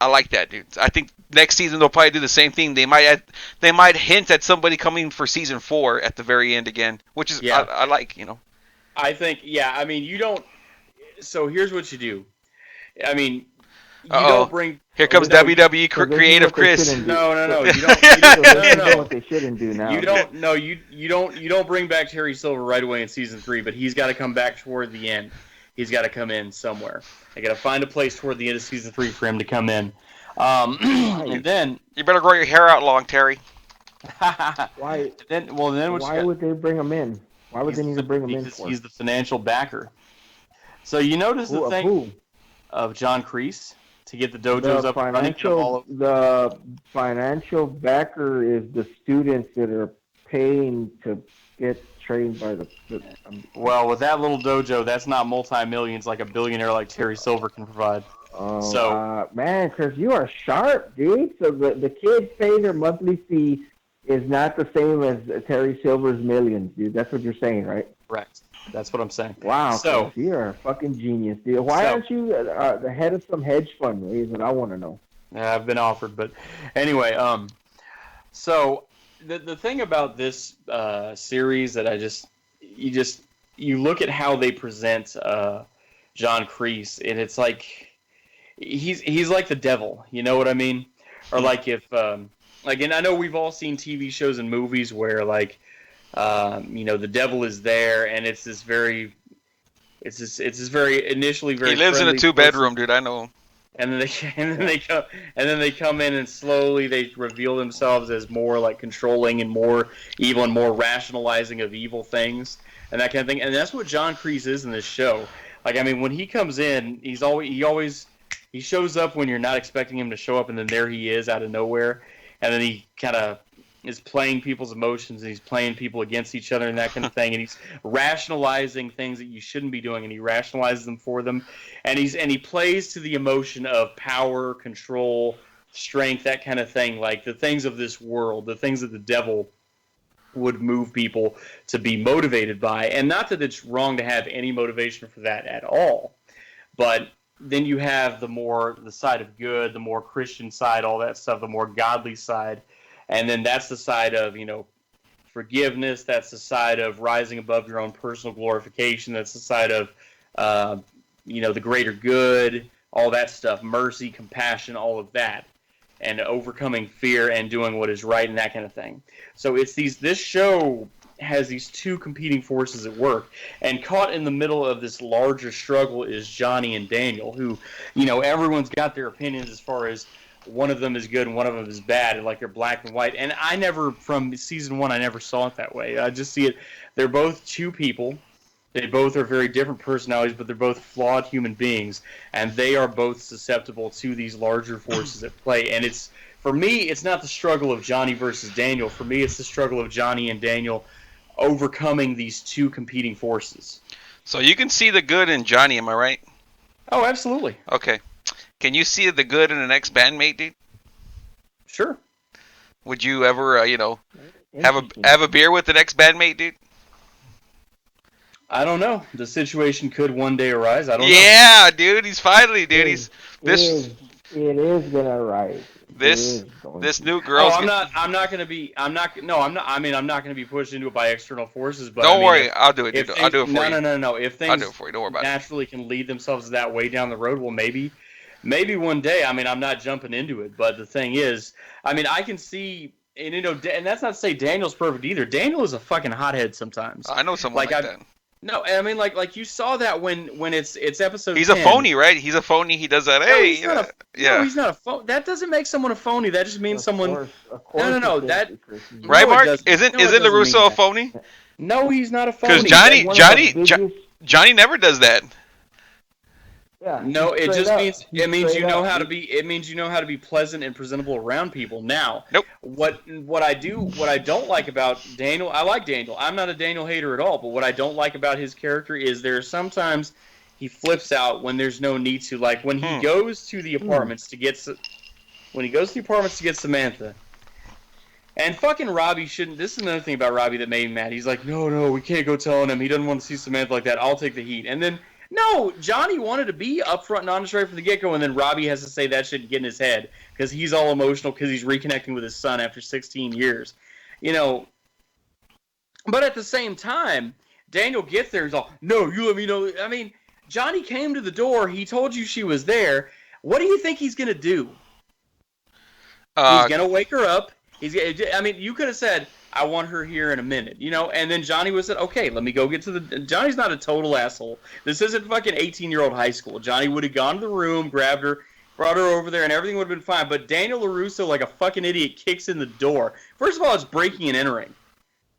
I like that, dude. I think next season they'll probably do the same thing. They might hint at somebody coming for season 4 at the very end again, which is I like, you know. I think, yeah. I mean, you don't. So here's what you do. I mean, you don't bring. Here comes WWE creative Chris. No. You don't. No. What they shouldn't do now. You don't. No, you don't bring back Terry Silver right away in season 3, but he's got to come back toward the end. He's got to come in somewhere. They got to find a place toward the end of season 3 for him to come in. And then you better grow your hair out long, Terry. Why? Why would they bring him in? Why would they need to bring him in? He's the financial backer. So you notice the thing of John Kreese to get the dojos up and running. The financial backer is the students that are paying to get trained by the. Well, with that little dojo, that's not multi-millions like a billionaire like Terry Silver can provide. Man, Chris, you are sharp, dude. So the kids pay their monthly fee is not the same as Terry Silver's millions, dude. That's what you're saying, right? Correct. That's what I'm saying. Wow, so Chris, you're a fucking genius, dude. Why aren't you the head of some hedge fund? Is what I want to know. Yeah, I've been offered, but anyway, so the thing about this series that you look at how they present John Kreese, and it's like he's like the devil, you know what I mean? Or like if and I know we've all seen TV shows and movies where like you know, the devil is there, and it's this very initially very. He lives in a 2-bedroom, dude. I know. And then they come in and slowly they reveal themselves as more like controlling and more evil and more rationalizing of evil things and that kind of thing. And that's what John Kreese is in this show. Like, I mean, when he comes in, he shows up when you're not expecting him to show up, and then there he is out of nowhere, and then he kind of is playing people's emotions, and he's playing people against each other and that kind of thing, and he's rationalizing things that you shouldn't be doing, and he rationalizes them for them, and he plays to the emotion of power, control, strength, that kind of thing, like the things of this world, the things that the devil would move people to be motivated by. And not that it's wrong to have any motivation for that at all, but then you have the side of good, the more Christian side, all that stuff, the more godly side. And then that's the side of, you know, forgiveness. That's the side of rising above your own personal glorification. That's the side of, you know, the greater good, all that stuff, mercy, compassion, all of that, and overcoming fear and doing what is right and that kind of thing. So this show has these two competing forces at work, and caught in the middle of this larger struggle is Johnny and Daniel, who, you know, everyone's got their opinions as far as one of them is good and one of them is bad, and like they're black and white. And from season 1, I never saw it that way. I just see it. They're both two people. They both are very different personalities, but they're both flawed human beings, and they are both susceptible to these larger forces at play. And for me, it's not the struggle of Johnny versus Daniel. For me, it's the struggle of Johnny and Daniel overcoming these two competing forces. So you can see the good in Johnny, am I right? Oh, absolutely. Okay. Can you see the good in an ex-bandmate, dude? Sure. Would you ever, you know, have a beer with an ex-bandmate, dude? I don't know. The situation could one day arise. I don't know. Yeah, dude. He's finally, dude. It is gonna arise. This new girl. I'm not gonna be pushed into it by external forces. But don't worry, I'll do it. Dude. I'll do it for you. No. If things I'll do it for you. Don't worry about naturally can lead themselves that way down the road, well, maybe one day. I mean, I'm not jumping into it, but the thing is, I mean, I can see, and you know, and that's not to say Daniel's perfect either. Daniel is a fucking hothead sometimes. I know someone like that. No, I mean, like you saw that when it's episode. He's 10. a phony, right? He's a phony. He does that. No, Hey, he's not no, he's not a phony. That doesn't make someone a phony. That just means someone. No. That right, no, Mark? Isn't LaRusso a phony? No, he's not a phony. Because Johnny never does that. Yeah, no, it just means you know how to be. It means you know how to be pleasant and presentable around people. Now, nope. What I don't like about Daniel, I like Daniel. I'm not a Daniel hater at all. But what I don't like about his character is there are sometimes he flips out when there's no need to. Like when he goes to the apartments to get Samantha. And fucking Robbie shouldn't. This is another thing about Robbie that made me mad. He's like, no, we can't go telling him. He doesn't want to see Samantha like that. I'll take the heat. And then. No, Johnny wanted to be upfront and honest right from the get-go, and then Robbie has to say that shit and get in his head because he's all emotional because he's reconnecting with his son after 16 years. You know, but at the same time, Daniel gets there and he's all, no, you let me know. I mean, Johnny came to the door. He told you she was there. What do you think he's going to do? He's going to wake her up. You could have said, I want her here in a minute, you know? And then Johnny was said, okay, let me go get to the... Johnny's not a total asshole. This isn't fucking 18-year-old high school. Johnny would have gone to the room, grabbed her, brought her over there, and everything would have been fine. But Daniel LaRusso, like a fucking idiot, kicks in the door. First of all, it's breaking and entering.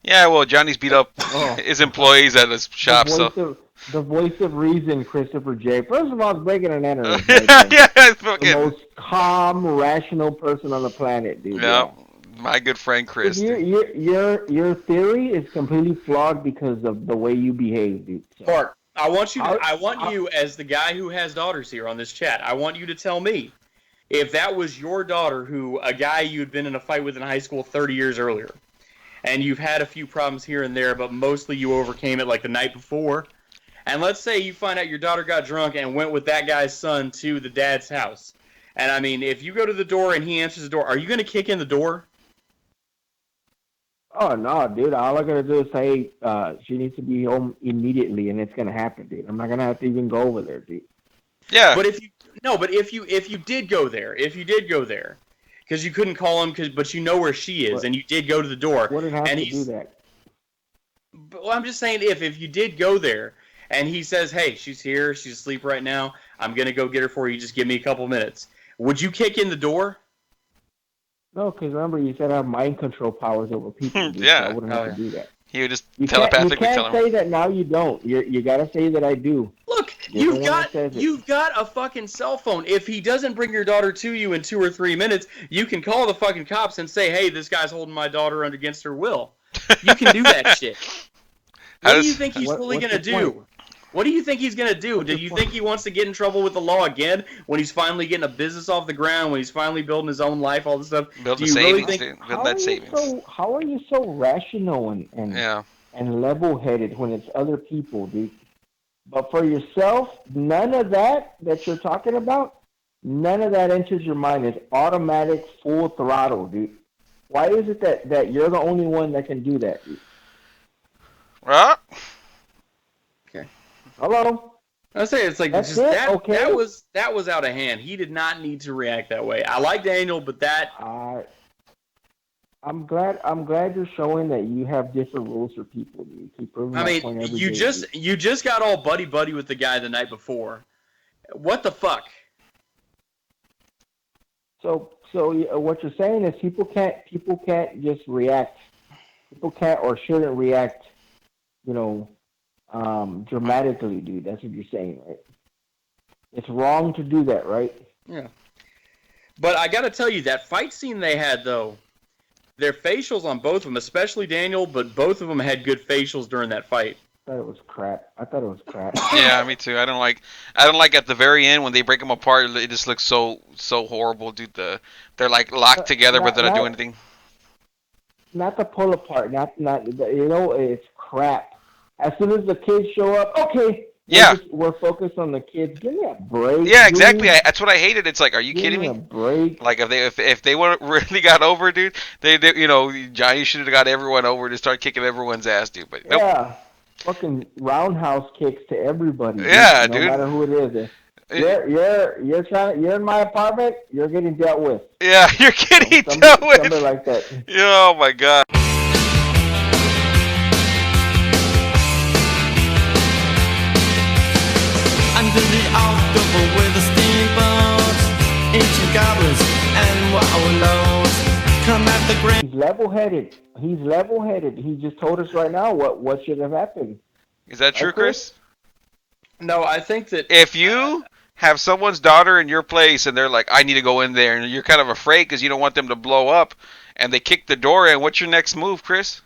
Yeah, well, Johnny's beat up his employees at his shop, The voice of reason, Christopher J. First of all, it's breaking and entering. The most calm, rational person on the planet, dude. Yeah. My good friend Chris. Your theory is completely flawed because of the way you behave, dude. So. Clark, I want you as the guy who has daughters here on this chat. I want you to tell me if that was your daughter, a guy you'd been in a fight with in high school 30 years earlier, and you've had a few problems here and there, but mostly you overcame it like the night before. And let's say you find out your daughter got drunk and went with that guy's son to the dad's house. And I mean, if you go to the door and he answers the door, are you going to kick in the door? Oh, no, dude. All I got to do is say she needs to be home immediately, and it's going to happen, dude. I'm not going to have to even go over there, dude. Yeah. But if you did go there, because you couldn't call him, but you know where she is, and you did go to the door. Wouldn't have to do that. Well, I'm just saying if you did go there, and he says, hey, she's here, she's asleep right now, I'm going to go get her for you, just give me a couple minutes. Would you kick in the door? No, because remember, you said I have mind control powers over people. Dude, yeah. So I wouldn't have to do that. You would just telepathically tell him. You can't say that now you don't. You got to say that I do. Look, you've got a fucking cell phone. If he doesn't bring your daughter to you in 2 or 3 minutes, you can call the fucking cops and say, hey, this guy's holding my daughter against her will. You can do that shit. What do you think he's fully going to do? Point? What do you think he's going to do? Do you think he wants to get in trouble with the law again when he's finally getting a business off the ground, when he's finally building his own life, all this stuff? Building savings, dude. Building that savings. How are you so rational and level-headed when it's other people, dude? But for yourself, none of that you're talking about, none of that enters your mind. It's automatic, full throttle, dude. Why is it that you're the only one that can do that, dude? Well... Okay. Hello. I say it's like just that. Okay. That was out of hand. He did not need to react that way. I like Daniel, but that. I'm glad you're showing that you have different rules for people. You keep proving that point every day. You just got all buddy with the guy the night before. What the fuck? So what you're saying is people can't just react. People can't or shouldn't react. Dramatically, dude. That's what you're saying, right? It's wrong to do that, right? Yeah. But I got to tell you, that fight scene they had, though, their facials on both of them, especially Daniel, but both of them had good facials during that fight. I thought it was crap. Yeah, me too. I don't like at the very end when they break them apart. It just looks so horrible, dude. They're like locked together, but they're not doing anything. Not to pull apart. It's crap. As soon as the kids show up, okay. We're focused on the kids. Give me a break. Yeah, exactly. That's what I hated. It's like, are you kidding me? Give me a break. Like if they really got over, dude, they Johnny should have got everyone over to start kicking everyone's ass, dude. But nope. Yeah, fucking roundhouse kicks to everybody. Yeah, dude. No matter who it is. You're in my apartment. You're getting dealt with. Yeah, you're getting dealt with. Something like that. Oh my god. talked over with the steamboats, ancient goblins and wallows. Come at the grand. He's level-headed. He just told us right now what should have happened. Is that true, Chris? No, I think that if you have someone's daughter in your place and they're like, I need to go in there, and you're kind of afraid because you don't want them to blow up, and they kick the door in, what's your next move, Chris?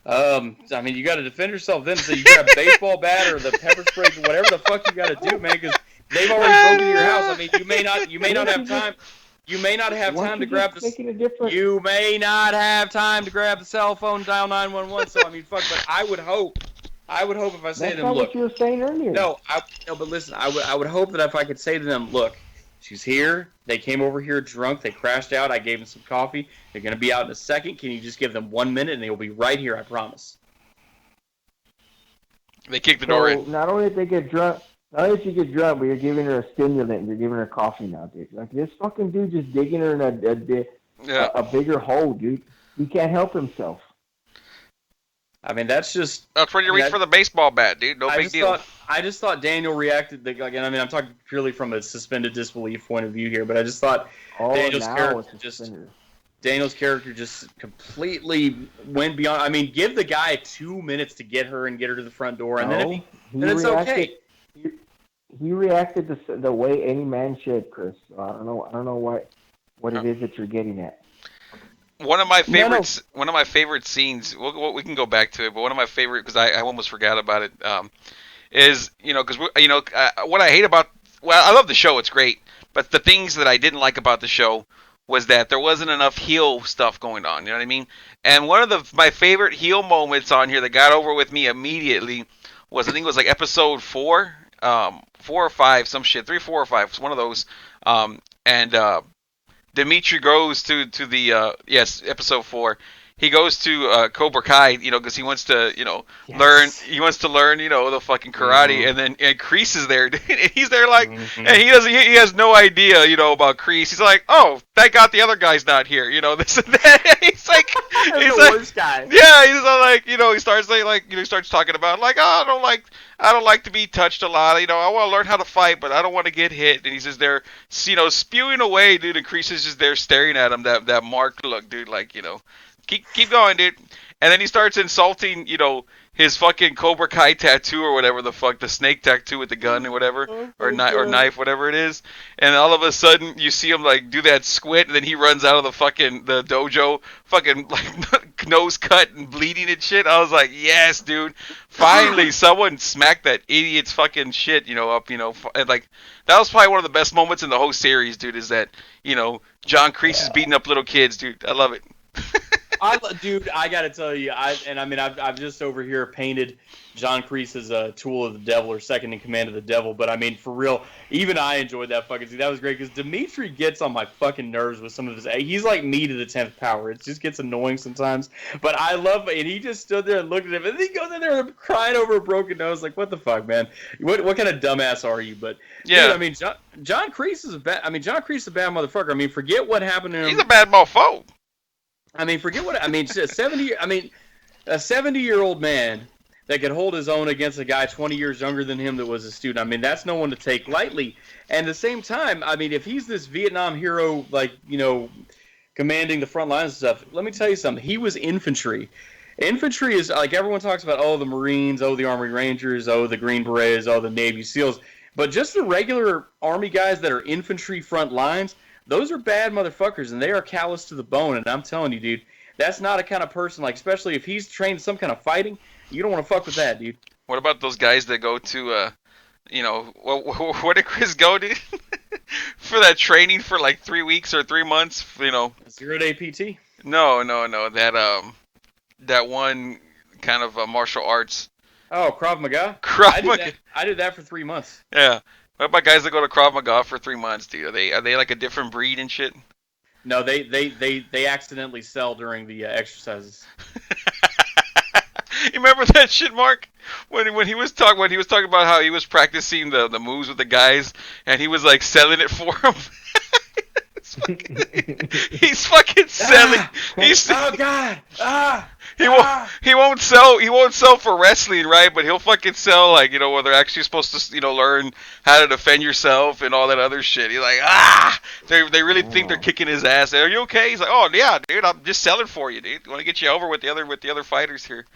I mean, you got to defend yourself then. So you grab a baseball bat or the pepper spray, whatever the fuck you got to do, man, because they've already broken into your house. I mean, you may not have time. You may not have time to grab the. You may not have time to grab the cell phone, dial 911. So I mean, fuck. But I would hope if I say to them, look. That's not what you were saying earlier. No, but listen, I would hope that if I could say to them, look, she's here. They came over here drunk. They crashed out. I gave them some coffee. They're gonna be out in a second. Can you just give them 1 minute and they'll be right here? I promise. They kick the door in. Not only did they get drunk. Not only did she get drunk, but you're giving her a stimulant and you're giving her coffee now, dude. Like, this fucking dude just digging her in a bigger hole, dude. He can't help himself. I mean, that's just... That's where you reach for the baseball bat, dude. No big deal. I just thought Daniel reacted... Again, I mean, I'm talking purely from a suspended disbelief point of view here, but I just thought Daniel's character just completely went beyond... I mean, give the guy 2 minutes to get her and get her to the front door, and then it's okay. He reacted the way any man should, Chris. I don't know what it is that you're getting at. One of my favorite scenes. We can go back to it, but one of my favorite, because I almost forgot about it, is because what I hate about. Well, I love the show; it's great. But the things that I didn't like about the show was that there wasn't enough heel stuff going on. You know what I mean? And one of my favorite heel moments on here that got over with me immediately was, I think it was like episode 4. 4 or 5, some shit, 3, 4 or 5, it's one of those. And Dimitri goes to the episode 4. He goes to Cobra Kai, because he wants to, learn. He wants to learn, the fucking karate. Mm-hmm. And Kreese is there, dude. And he's there like, and he has no idea, about Kreese. He's like, oh, thank God the other guy's not here, this and that. He's like, he's the worst guy. Yeah, he's like, he starts he starts talking about like, oh, I don't like to be touched a lot. I want to learn how to fight, but I don't want to get hit. And he's just there, spewing away, dude. And Kreese is just there staring at him, that marked look, dude. Like, keep going, dude. And then he starts insulting, his fucking Cobra Kai tattoo or whatever the fuck, the snake tattoo with the gun or whatever, or knife, whatever it is. And all of a sudden, you see him like do that squint, and then he runs out of the dojo, fucking like nose cut and bleeding and shit. I was like, yes, dude. Finally, someone smacked that idiot's fucking shit, up, and like that was probably one of the best moments in the whole series, dude. Is that John Kreese is beating up little kids, dude. I love it. Dude, I gotta tell you, I've just over here painted John Kreese as a tool of the devil or second in command of the devil, but I mean, for real, even I enjoyed that fucking scene. That was great because Dimitri gets on my fucking nerves with some of his. He's like me to the 10th power. It just gets annoying sometimes, but I love it. And he just stood there and looked at him, and he goes in there crying over a broken nose. Like, what the fuck, man? What kind of dumbass are you? But yeah, dude, I mean, John Kreese is a bad. I mean, John Kreese is a bad motherfucker. I mean, forget what happened to him. He's a bad mofo. I mean, forget what I mean. A 70-year-old man that could hold his own against a guy 20 years younger than him that was a student. I mean, that's no one to take lightly. And at the same time, I mean, if he's this Vietnam hero, like commanding the front lines and stuff, let me tell you something. He was infantry. Infantry is like everyone talks about. Oh, the Marines. Oh, the Army Rangers. Oh, the Green Berets. Oh, the Navy SEALs. But just the regular Army guys that are infantry front lines. Those are bad motherfuckers, and they are callous to the bone. And I'm telling you, dude, that's not a kind of person, like, especially if he's trained some kind of fighting, you don't want to fuck with that, dude. What about those guys that go to, where did Chris go, dude? For that training for like 3 weeks or 3 months, 0-day PT? No. That one kind of martial arts. Oh, Krav Maga? I did that for 3 months. Yeah. What about guys that go to Krav Maga for 3 months, dude? Are they like a different breed and shit? No, they accidentally sell during the exercises. You remember that shit, Mark? When he was talking about how he was practicing the moves with the guys, and he was like selling it for them. He's fucking selling. Oh God! He won't sell for wrestling, right? But he'll fucking sell like where they're actually supposed to learn how to defend yourself and all that other shit. He's like they really think they're kicking his ass. Are you okay? He's like, oh yeah, dude, I'm just selling for you, dude. Want to get you over with the other fighters here.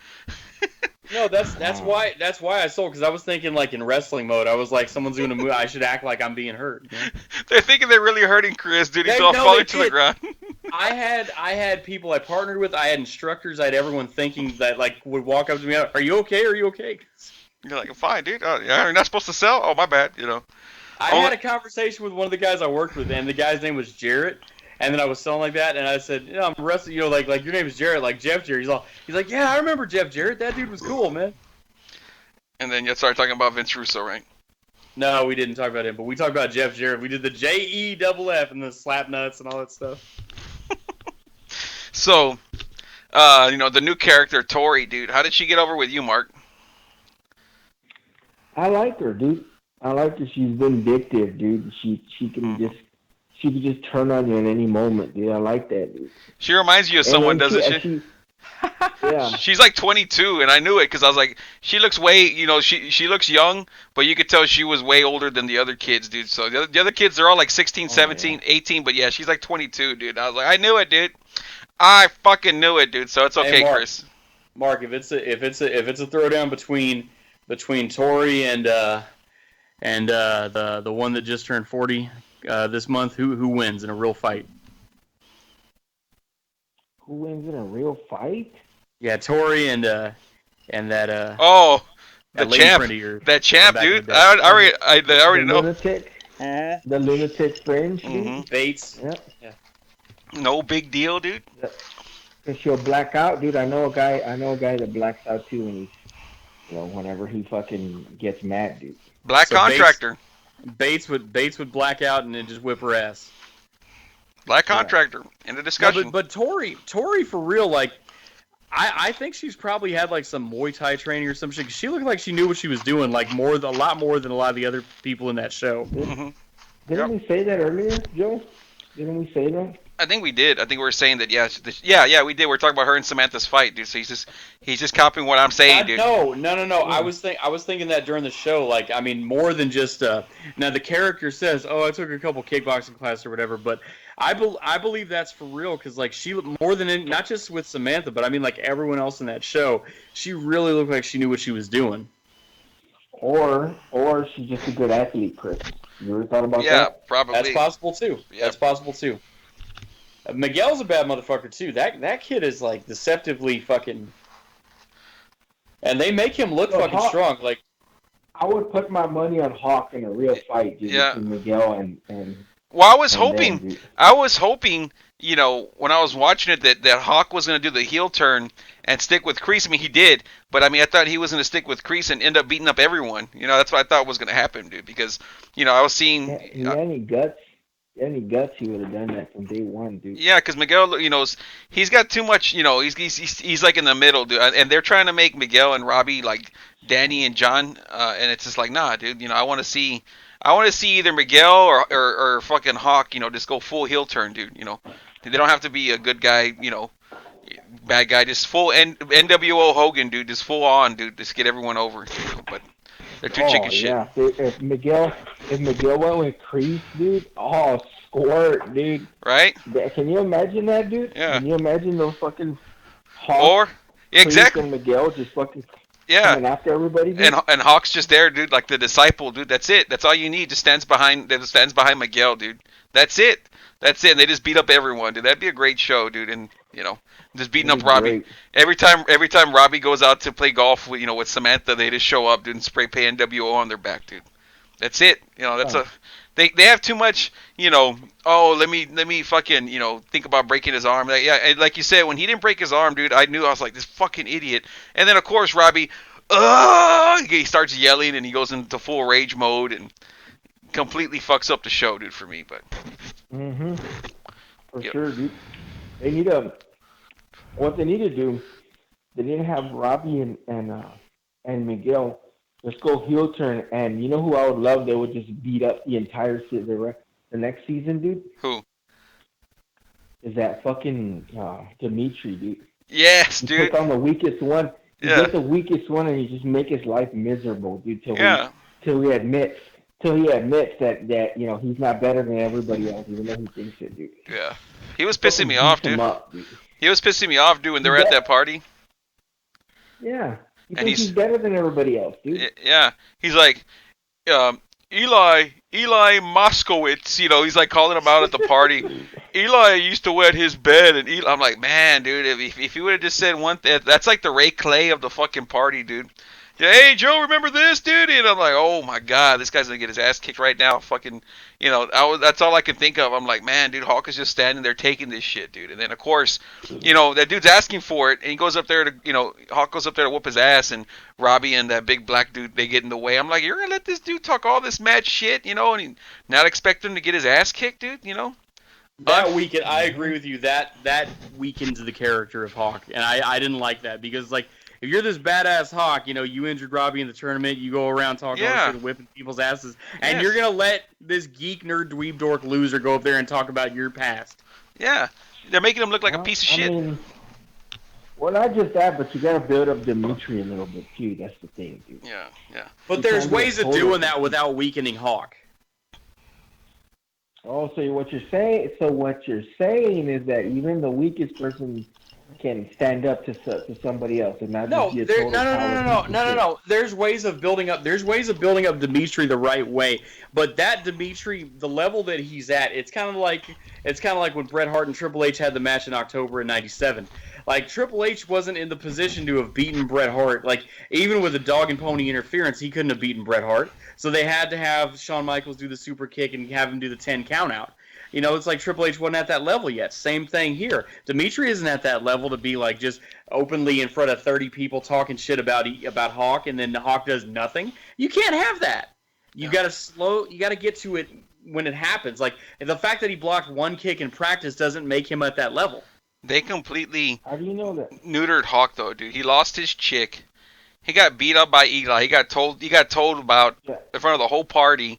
No, that's why I sold, because I was thinking like in wrestling mode. I was like, someone's doing a move, I should act like I'm being hurt. You know? They're thinking they're really hurting Chris, dude. He's all falling to the ground. I had people I partnered with. I had instructors. I had everyone thinking that like would walk up to me. Are you okay? Are you okay? You're like, fine, dude. Yeah, you're not supposed to sell. Oh, my bad. I had a conversation with one of the guys I worked with, and the guy's name was Jarrett. And then I was selling like that, and I said, I'm wrestling, like your name is Jarrett, like Jeff Jarrett. He's like, yeah, I remember Jeff Jarrett. That dude was cool, man. And then you started talking about Vince Russo, right? No, we didn't talk about him, but we talked about Jeff Jarrett. We did the JEFF and the slap nuts and all that stuff. So, the new character, Tori, dude. How did she get over with you, Mark? I like her, dude. I like her. She's vindictive, dude. She can just turn on you in any moment, dude. I like that, dude. She reminds you of someone, doesn't she? Yeah. She's like 22, and I knew it because I was like, she looks way, she looks young, but you could tell she was way older than the other kids, dude. So the other kids, they're all like 16, 17, 18, but yeah, she's like 22, dude. I was like, I knew it, dude. I fucking knew it, dude. So it's okay, hey, Mark, Chris. Mark, if it's a throwdown between Tori and the one that just turned 40 this month, who wins in a real fight? Who wins in a real fight? Yeah, Tori and that the champ, that champ, dude. I already know. The lunatic fringe, dude. Bates. Yeah. No big deal, dude. And she'll black out, dude. I know a guy that blacks out too when he, whenever he fucking gets mad, dude. Black contractor. Bates would black out and then just whip her ass. Black contractor in the discussion. No, but Tori for real, like, I think she's probably had like some Muay Thai training or some shit. 'Cause she looked like she knew what she was doing, like a lot more than a lot of the other people in that show. Mm-hmm. Didn't we say that earlier, Joe? Didn't we say that? I think we did. I think we were saying that. Yeah, we did. We're talking about her and Samantha's fight, dude. So he's just copying what I'm saying, dude. No. I was thinking that during the show. Like, I mean, more than just. Now the character says, "Oh, I took a couple kickboxing classes or whatever," but I believe that's for real, because like she more than not just with Samantha, but I mean like everyone else in that show, she really looked like she knew what she was doing. Or she's just a good athlete, Chris. You ever thought about that? Yeah, probably. That's possible too. Yeah. That's possible too. Miguel's a bad motherfucker too. That kid is like deceptively fucking, and they make him look fucking strong. Like, I would put my money on Hawk in a real fight, dude. Between Miguel and. Well, I was hoping, when I was watching it, that Hawk was going to do the heel turn and stick with Kreese. I mean, he did, but I mean, I thought he was going to stick with Kreese and end up beating up everyone. That's what I thought was going to happen, dude. Because I was seeing. He had any guts? He would have done that from day one, dude. Yeah, because Miguel, he's got too much. He's like in the middle, dude. And they're trying to make Miguel and Robbie like Danny and John, and it's just like, nah, dude. I want to see either Miguel or fucking Hawk, just go full heel turn, dude. They don't have to be a good guy, bad guy. Just full NWO Hogan, dude. Just full on, dude. Just get everyone over. But they're too chicken shit. Yeah. If Miguel went with Kreese, dude, squirt, dude. Right? Can you imagine that, dude? Yeah. Can you imagine those fucking Hawk, exactly. and Miguel just fucking coming after everybody, dude? And Hawk's just there, dude, like the disciple, dude. That's it. That's all you need. Just stands behind Miguel, dude. That's it. And they just beat up everyone, dude. That'd be a great show, dude. And just beating up Robbie. Great. Every time Robbie goes out to play golf with Samantha, they just show up, dude, and spray paint NWO on their back, dude. That's it. They have too much, let me fucking, think about breaking his arm. Like you said, when he didn't break his arm, dude, I knew. I was like, this fucking idiot. And then of course Robbie, he starts yelling and he goes into full rage mode and completely fucks up the show, dude, for me. But for sure, dude. They need what they need to do. They need to have Robbie and Miguel just go heel turn, and you know who I would love? They would just beat up the entire season, the next season, dude. Who? is that fucking Dimitri, dude. Yes, You dude. pick on the weakest one. You Yeah. get the weakest one, and you just make his life miserable, dude. Till he admits that he's not better than everybody else, even though he thinks it, dude. Yeah. He was pissing me off, dude. Dude. He was pissing me off, dude, when they were at that party. Yeah. He thinks he's better than everybody else, dude. Yeah. He's like, Eli Moskowitz, he's like calling him out at the party. Eli used to wet his bed, and I'm like, man, dude, if you would have just said one thing, that's like the Ray Clay of the fucking party, dude. Hey, Joe, remember this, dude? And I'm like, oh my god, this guy's gonna get his ass kicked right now. Fucking, that's all I can think of. I'm like, man, dude, Hawk is just standing there taking this shit, dude. And then of course, that dude's asking for it, and he goes up there to, Hawk goes up there to whoop his ass, and Robbie and that big black dude, they get in the way. I'm like, you're gonna let this dude talk all this mad shit, and not expect him to get his ass kicked, dude, That weekend, I agree with you. That weakens the character of Hawk, and I didn't like that because like. If you're this badass Hawk, you injured Robbie in the tournament, you go around talking all shit and whipping people's asses, and you're going to let this geek, nerd, dweeb, dork loser go up there and talk about your past. Yeah. They're making him look like a piece of shit. Well, not just that, but you got to build up Dimitri a little bit, too. That's the thing, dude. Yeah. But there's ways of doing that without weakening Hawk. Oh, so what you're saying is that even the weakest person can stand up to somebody else and not just be a total No. There's ways of building up Dimitri the right way, but that Dimitri, the level that he's at, it's kind of like when Bret Hart and Triple H had the match in October in '97. Like Triple H wasn't in the position to have beaten Bret Hart. Like even with the dog and pony interference, he couldn't have beaten Bret Hart. So they had to have Shawn Michaels do the super kick and have him do the 10 count out. It's like Triple H wasn't at that level yet. Same thing here. Dimitri isn't at that level to be like just openly in front of 30 people talking shit about Hawk, and then Hawk does nothing. You can't have that. You got to get to it when it happens. Like the fact that he blocked one kick in practice doesn't make him at that level. They completely How do you know that? neutered Hawk though, dude. He lost his chick. He got beat up by Eli. He got told about in front of the whole party.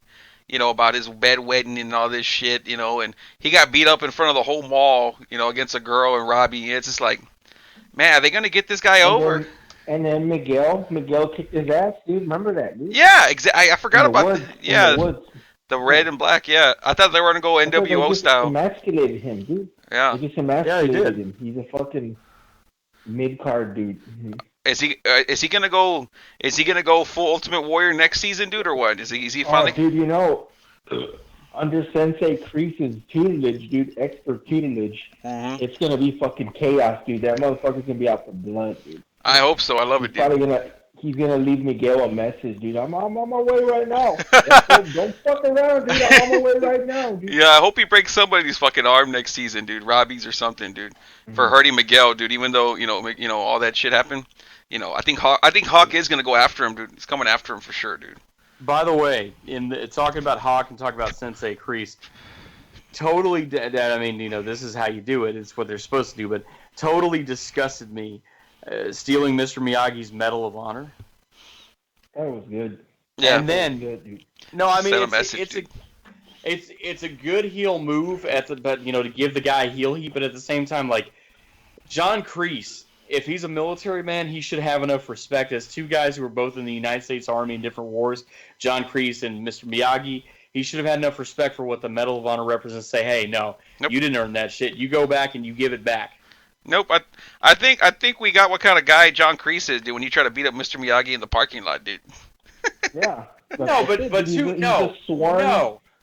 About his bedwetting and all this shit, and he got beat up in front of the whole mall, against a girl and Robbie. It's just like, man, are they going to get this guy over? And then Miguel kicked his ass, dude. Remember that, dude? Yeah, exactly. I forgot about that. Yeah, the red and black, yeah. I thought they were going to go NWO style. They emasculated him, dude. Yeah. They just emasculated him. He's a fucking mid-card dude. Mm-hmm. Is he gonna go? Is he gonna go full Ultimate Warrior next season, dude, or what? Is he finally? Oh, dude, under Sensei Kreese's tutelage, dude, expert tutelage, it's gonna be fucking chaos, dude. That motherfucker's gonna be out for blood, dude. I hope so. I love it, dude. He's gonna leave Miguel a message, dude. I'm on my way right now. Don't fuck around, dude. I'm on my way right now, dude. Yeah, I hope he breaks somebody's fucking arm next season, dude. Robbie's or something, dude, for hurting Miguel, dude. Even though all that shit happened. I think Hawk is gonna go after him, dude. He's coming after him for sure, dude. By the way, talking about Hawk and talking about Sensei Kreese, totally. I mean, this is how you do it. It's what they're supposed to do, but totally disgusted me. Stealing Mr. Miyagi's Medal of Honor. That was good. Yeah, and then good, dude. No, I mean it's a good heel move but to give the guy heel heat, but at the same time, like John Kreese. If he's a military man, he should have enough respect as two guys who were both in the United States Army in different wars, John Kreese and Mr. Miyagi. He should have had enough respect for what the Medal of Honor represents. Say, hey, no, you didn't earn that shit. You go back and you give it back. Nope. I think we got what kind of guy John Kreese is, dude. When you try to beat up Mr. Miyagi in the parking lot, dude. Yeah.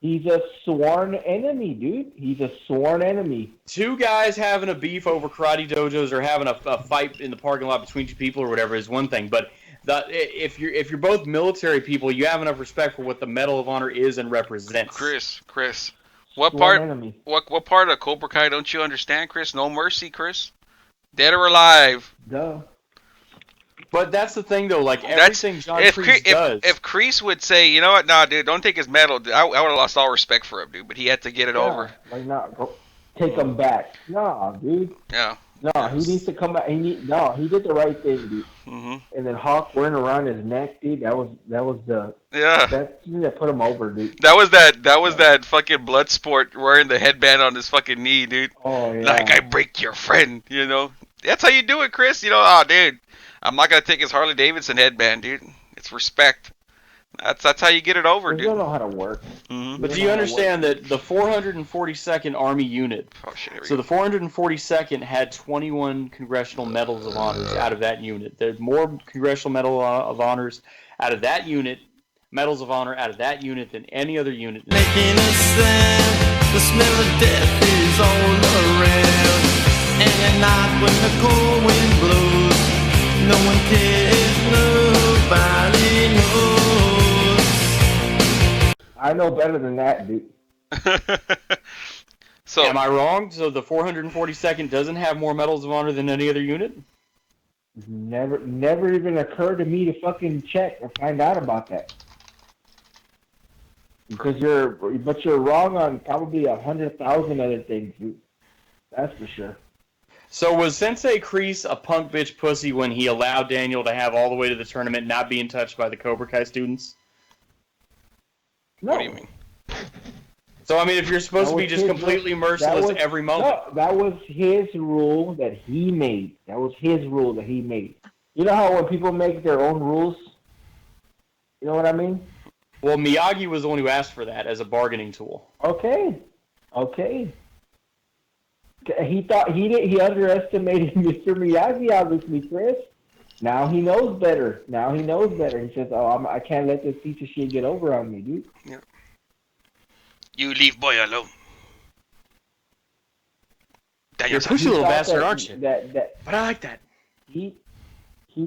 He's a sworn enemy, dude. He's a sworn enemy. Two guys having a beef over karate dojos or having a fight in the parking lot between two people or whatever is one thing, but if you're both military people, you have enough respect for what the Medal of Honor is and represents. Chris, what part of Cobra Kai don't you understand, Chris? No mercy, Chris. Dead or alive. Duh. But that's the thing, though. Like everything John Kreese does. If Kreese would say, you know what, nah, dude, don't take his medal, I would have lost all respect for him, dude. But he had to get it over. Like, nah, go take him back. Nah, dude. Yeah. No, he needs to come back. He did the right thing, dude. Mm-hmm. And then Hawk wearing around his neck, dude. That was that put him over, dude. That was that fucking blood sport wearing the headband on his fucking knee, dude. Oh yeah. Like I break your friend, you know. That's how you do it, Chris. You know, oh dude, I'm not gonna take his Harley Davidson headband, dude. It's respect. That's how you get it over, dude. You don't know how to work. Mm-hmm. But do you understand that the 442nd Army Unit? Oh shit! So the 442nd had 21 Congressional Medals of Honors out of that unit. There's more Congressional Medal of Honors out of that unit, Medals of Honor out of that unit than any other unit. Making a sound, the smell of death is all around. And at night when the cold wind blows, no one cares, nobody knows. I know better than that, dude. So am I wrong? So the 442nd doesn't have more Medals of Honor than any other unit? Never even occurred to me to fucking check or find out about that. Because you're wrong on probably 100,000 other things, dude. That's for sure. So was Sensei Kreese a punk bitch pussy when he allowed Daniel to have all the way to the tournament, not being touched by the Cobra Kai students? No. What do you mean? So I mean, if you're supposed to be just completely merciless every moment, no, that was his rule that he made. That was his rule that he made. You know how when people make their own rules, you know what I mean? well, Miyagi was the one who asked for that as a bargaining tool. Okay. He thought he underestimated Mr. Miyagi, obviously, Chris. Now he knows better. He says, "Oh, I can't let this piece of shit get over on me, dude." Yeah. You leave boy alone. You're a pushy little bastard, aren't you? But I like that. He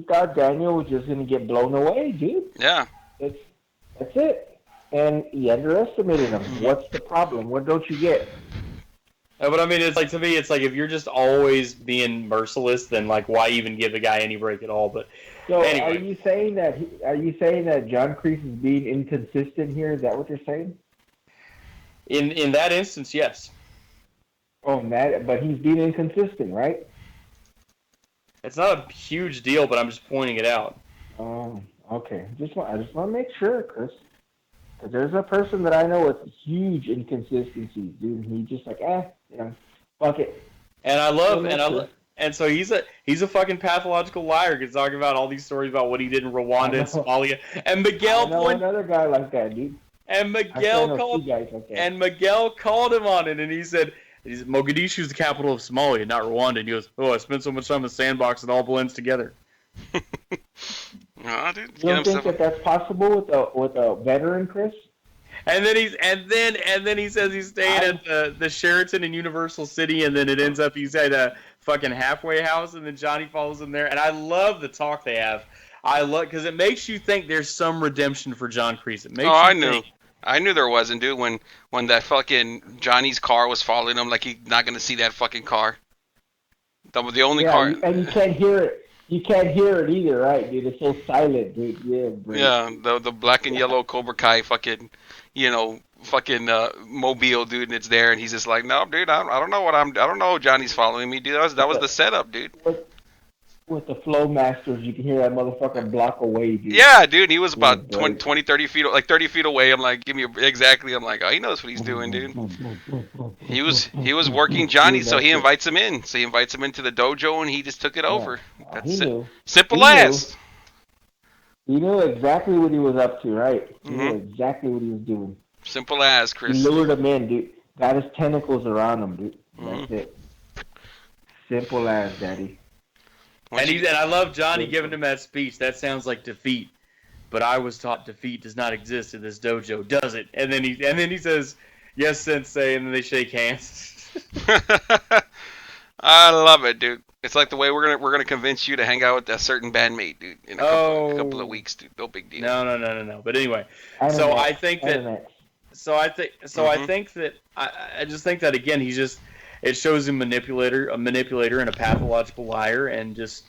thought Daniel was just gonna get blown away, dude. Yeah. That's it. And he underestimated him. What's the problem? What don't you get? But I mean, it's like, to me, it's like if you're just always being merciless, then like why even give the guy any break at all? But so anyway. Are you saying that John Kreese is being inconsistent here? Is that what you're saying? In that instance, yes. Oh, but he's being inconsistent, right? It's not a huge deal, but I'm just pointing it out. Oh, okay. I just want to make sure, Chris. Because there's a person that I know with huge inconsistencies, dude. And he's just like, fuck it. And so he's a fucking pathological liar. He's talking about all these stories about what he did in Rwanda and Somalia. And Miguel, I know another guy like that, dude. And Miguel called him on it, and he said, Mogadishu is the capital of Somalia, not Rwanda. And he goes, I spent so much time in the sandbox, it all blends together. Dude, you don't think that's possible with a veteran, Chris? And then he says he's staying at the Sheraton in Universal City, and then it ends up he's at a fucking halfway house, and then Johnny follows him there. And I love the talk they have. Because it makes you think there's some redemption for John Kreese. I knew there wasn't, dude. When that fucking Johnny's car was following him, like he's not gonna see that fucking car. The only car. And you can't hear it. You can't hear it either, right, dude? It's so silent, dude. Yeah, bro. Yeah, the black and yellow Cobra Kai fucking, mobile, dude, and it's there, and he's just like, no, dude, I don't know I don't know. Johnny's following me, dude. That was the setup, dude. With the Flow Masters, you can hear that motherfucker block away, dude. Yeah, dude, he was about 20, 30 feet, like 30 feet away. I'm like, exactly. I'm like, oh, he knows what he's doing, dude. He was working Johnny, so he invites him in. So he invites him into the dojo, and he just took it over. That's it. Simple as. He knew exactly what he was up to, right? He knew exactly what he was doing. Simple as, Chris. He lured him in, dude. Got his tentacles around him, dude. That's it. Simple as, daddy. And I love Johnny giving him that speech. That sounds like defeat, but I was taught defeat does not exist in this dojo, does it? And then he says, "Yes, Sensei," and then they shake hands. I love it, dude. It's like the way we're gonna convince you to hang out with a certain bandmate, dude, in a couple of weeks, dude. No big deal. No. But anyway, I just think that again, it shows him a manipulator and a pathological liar, and just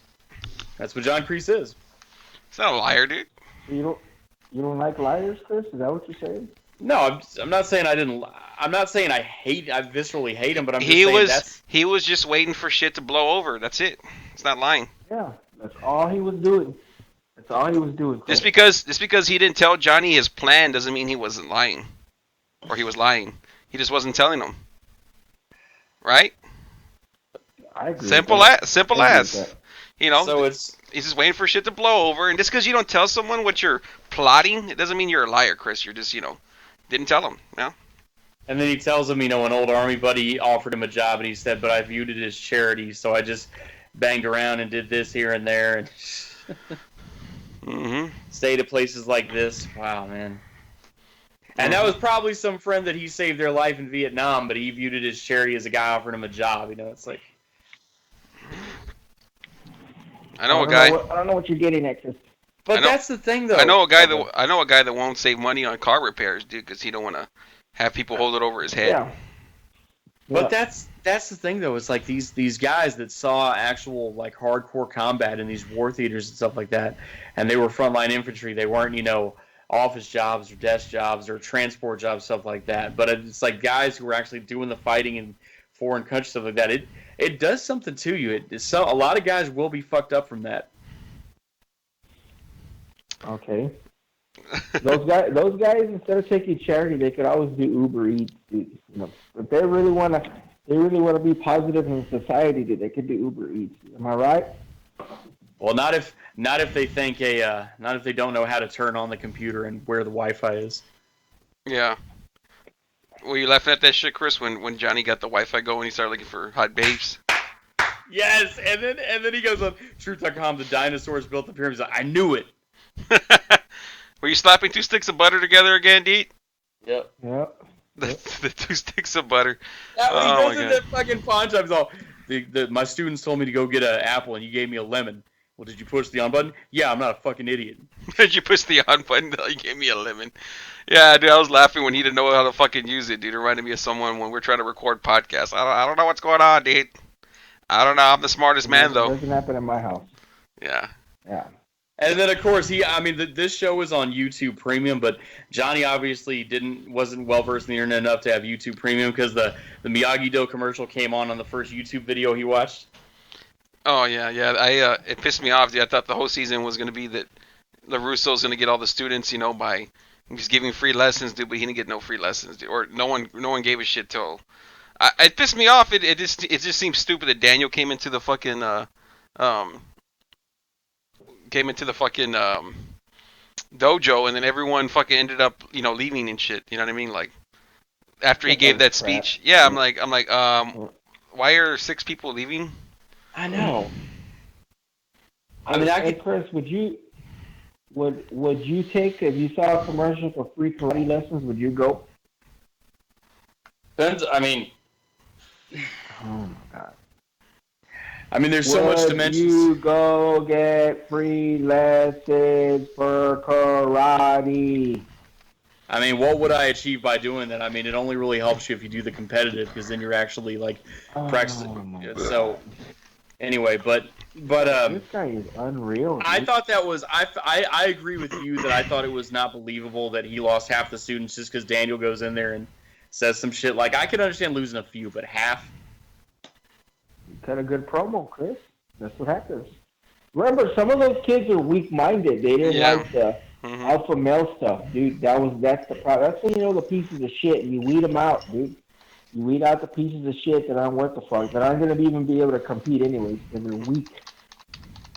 that's what John Kreese is. He's not a liar, dude. You don't like liars, Chris? Is that what you're saying? No, I'm not saying I didn't. I'm not saying I viscerally hate him, but I'm just saying he was just waiting for shit to blow over. That's it. It's not lying. Yeah, that's all he was doing. That's all he was doing. Just because he didn't tell Johnny his plan doesn't mean he wasn't lying, or he was lying. He just wasn't telling him. Right? I agree. Simple as. You know. So he's just waiting for shit to blow over, and just because you don't tell someone what you're plotting, it doesn't mean you're a liar, Chris. You're just, didn't tell him. You know? And then he tells him, an old army buddy offered him a job, and he said, "But I viewed it as charity, so I just banged around and did this here and there, and stayed at places like this." Wow, man. And that was probably some friend that he saved their life in Vietnam, but he viewed it as charity as a guy offered him a job. It's like. I know a guy. I don't know what you're getting at, Chris. But that's the thing, though. I know a guy that won't save money on car repairs, dude, because he don't want to have people hold it over his head. Yeah. But that's the thing, though. It's like these guys that saw actual like hardcore combat in these war theaters and stuff like that, and they were frontline infantry. They weren't office jobs or desk jobs or transport jobs, stuff like that. But it's like guys who were actually doing the fighting in foreign countries, stuff like that. It does something to you. A lot of guys will be fucked up from that. Okay. Those guys, instead of taking charity, they could always do Uber Eats. If they really want to be positive in society, they could do Uber Eats. Am I right? Well, not if they think not if they don't know how to turn on the computer and where the Wi-Fi is. Yeah. Were you laughing at that shit, Chris, when Johnny got the Wi-Fi going, he started looking for hot babes? Yes, and then he goes on Truth.com, the dinosaurs built the pyramids. I knew it. Were you slapping 2 sticks of butter together again, Deet? Yep. The 2 sticks of butter. He does that fucking pawn shop. All my students told me to go get an apple, and you gave me a lemon. Well, did you push the on button? Yeah, I'm not a fucking idiot. Did you push the on button? No, you gave me a lemon. Yeah, dude, I was laughing when he didn't know how to fucking use it, dude. It reminded me of someone when we're trying to record podcasts. I don't know what's going on, dude. I don't know. I'm the smartest man, though. It doesn't happen in my house. Yeah. And then, of course, this show was on YouTube Premium, but Johnny obviously wasn't well-versed in the internet enough to have YouTube Premium because the Miyagi-Do commercial came on the first YouTube video he watched. Oh, yeah. It pissed me off, dude. I thought the whole season was going to be that LaRusso's going to get all the students, by just giving free lessons, dude, but he didn't get no free lessons, dude. Or no one gave a shit till... It pissed me off. It just seems stupid that Daniel came into the fucking... dojo, and then everyone fucking ended up, leaving and shit. You know what I mean? Like, after he gave that speech. Yeah, I'm like, why are 6 people leaving? I know. Hey, Chris, would you take, if you saw a commercial for free karate lessons, would you go? Depends. Oh my God. There's so much dimensions. You go get free lessons for karate. What would I achieve by doing that? It only really helps you if you do the competitive, because then you're actually practicing. So, anyway, but this guy is unreal. Dude. I thought that was I agree with you that I thought it was not believable that he lost half the students just because Daniel goes in there and says some shit. Like, I could understand losing a few, but half. You cut a good promo, Chris. That's what happens. Remember, some of those kids are weak-minded. They didn't like the alpha male stuff, dude. That's the problem. That's when you know the pieces of shit, and you weed them out, dude. You weed out the pieces of shit that aren't worth the fuck, that aren't going to even be able to compete anyways, because they're weak,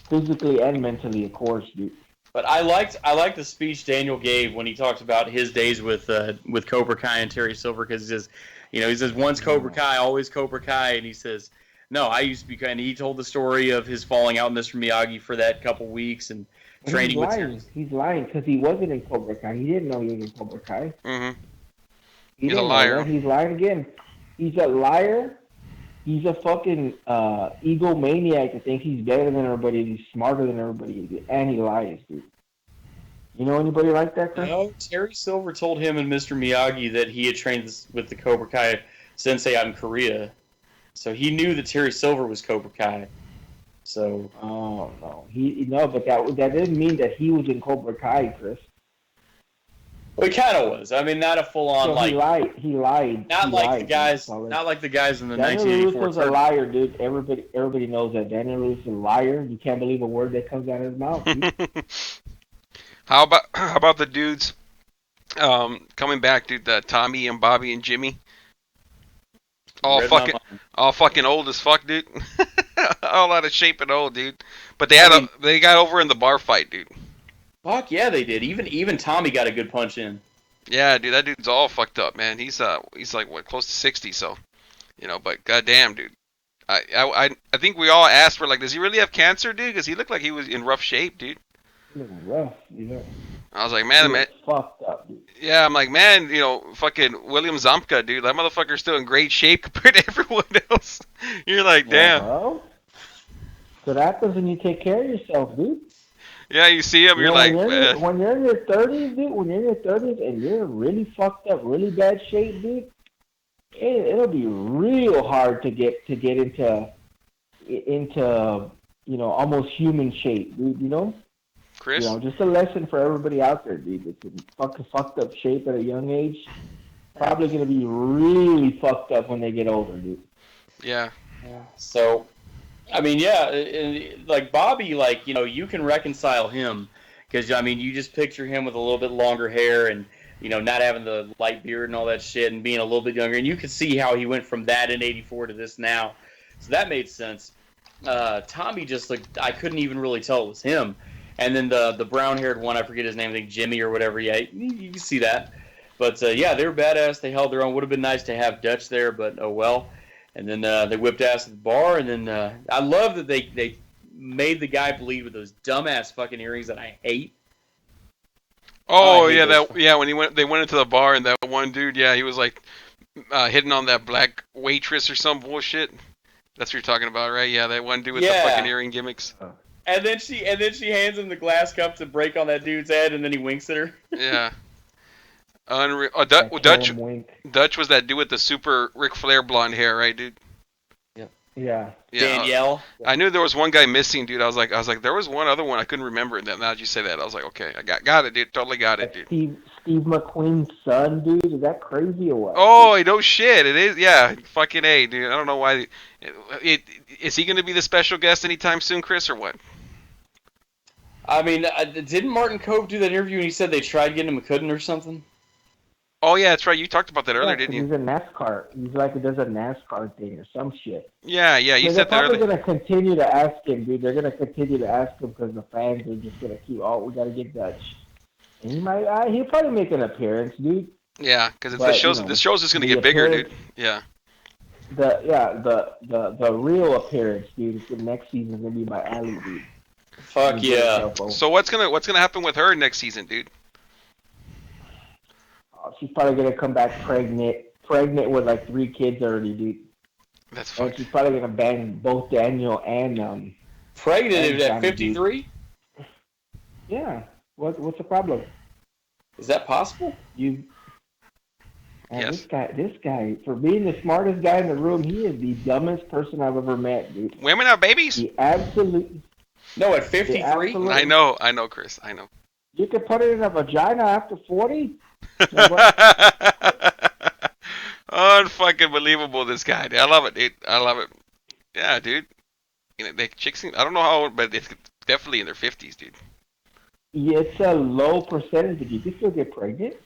physically and mentally, of course, dude. But I liked the speech Daniel gave when he talked about his days with Cobra Kai and Terry Silver, because he says once Cobra Kai, always Cobra Kai, and he says, no, I used to be kind of, he told the story of his falling out with Mr. Miyagi for that couple weeks and training with Terry. He's lying because he wasn't in Cobra Kai. He didn't know he was in Cobra Kai. Mm-hmm. He's a liar. He's lying again. He's a liar. He's a fucking egomaniac that thinks he's better than everybody. He's smarter than everybody. And he lies, dude. You know anybody like that, Chris? No, Terry Silver told him and Mr. Miyagi that he had trained with the Cobra Kai sensei out in Korea. So he knew that Terry Silver was Cobra Kai. So. Oh no, but that didn't mean that he was in Cobra Kai, Chris. Well, he kind of was. I mean, not a full-on like. He lied. Not he like lied, the guys. dude. Not like the guys in the Daniel 1984. Lewis was a liar, dude. Everybody knows that Daniel Lewis is a liar. You can't believe a word that comes out of his mouth. Dude. How about the dudes coming back, dude? The Tommy and Bobby and Jimmy. All fucking old as fuck, dude. All out of shape and old, dude. But they got over in the bar fight, dude. Fuck yeah, they did. Even Tommy got a good punch in. Yeah, dude, that dude's all fucked up, man. He's like what, close to 60, so but goddamn, dude. I think we all asked, like, does he really have cancer, dude? Because he looked like he was in rough shape, dude. Rough, I was like, man, fucked up, dude. Yeah, I'm like, man, fucking William Zamka, dude. That motherfucker's still in great shape compared to everyone else. You're like, damn. Bro. So that happens when you take care of yourself, dude. Yeah, you see him, you're like, when you're in your 30s, dude, and you're really fucked up, really bad shape, dude, it'll be real hard to get into almost human shape, dude, Chris? Just a lesson for everybody out there, dude. It's in fucking fucked up shape at a young age. Probably going to be really fucked up when they get older, dude. Yeah. So, I mean, yeah, like Bobby, like, you can reconcile him because, I mean, you just picture him with a little bit longer hair and, not having the light beard and all that shit and being a little bit younger. And you can see how he went from that in 84 to this now. So that made sense. Tommy just looked, I couldn't even really tell it was him. And then the brown-haired one, I forget his name, I think Jimmy or whatever. Yeah, you can see that. But, yeah, they were badass. They held their own. Would have been nice to have Dutch there, but oh well. And then they whipped ass at the bar. And then I love that they made the guy bleed with those dumbass fucking earrings that I hate. Oh, yeah, when they went into the bar and that one dude, yeah, he was like hitting on that black waitress or some bullshit. That's what you're talking about, right? Yeah, that one dude with the fucking earring gimmicks. And then she hands him the glass cup to break on that dude's head, and then he winks at her. Yeah. Unreal. Oh, Dutch was that dude with the super Ric Flair blonde hair, right, dude? Yeah. Danielle. I knew there was one guy missing, dude. I was like, there was one other one I couldn't remember. And then now that you say that, I was like, okay, I got it, dude. Totally got it, dude. Steve McQueen's son, dude. Is that crazy or what? Oh, no shit. It is. Yeah, fucking A, dude. I don't know why. Is he gonna be the special guest anytime soon, Chris, or what? I mean, didn't Martin Cove do that interview and he said they tried getting him and couldn't or something? Oh, yeah, that's right. You talked about that earlier, didn't you? He's a NASCAR. He's like, he does a NASCAR thing or some shit. Yeah, you said that earlier. They're probably going to continue to ask him, dude. They're going to continue to ask him because the fans are just going to keep, we got to get Dutch. And he'll probably make an appearance, dude. Yeah, because the show's just going to get bigger, dude. Yeah. The real appearance, dude, the next season is going to be by Ali, dude. Fuck yeah. So what's gonna happen with her next season, dude? She's probably gonna come back pregnant with like 3 kids already, dude. That's funny. And she's probably gonna bang both Daniel and pregnant at 53. Yeah. What's the problem? Is that possible? Yes. This guy, for being the smartest guy in the room, he is the dumbest person I've ever met, dude. Women have babies? He absolutely. No, at 53? I know, Chris. I know. You can put it in a vagina after 40? Unfucking believable, this guy, dude. I love it, dude. I love it. Yeah, dude. They chicks, I don't know how old, but it's definitely in their 50s, dude. Yeah, it's a low percentage. You can still get pregnant.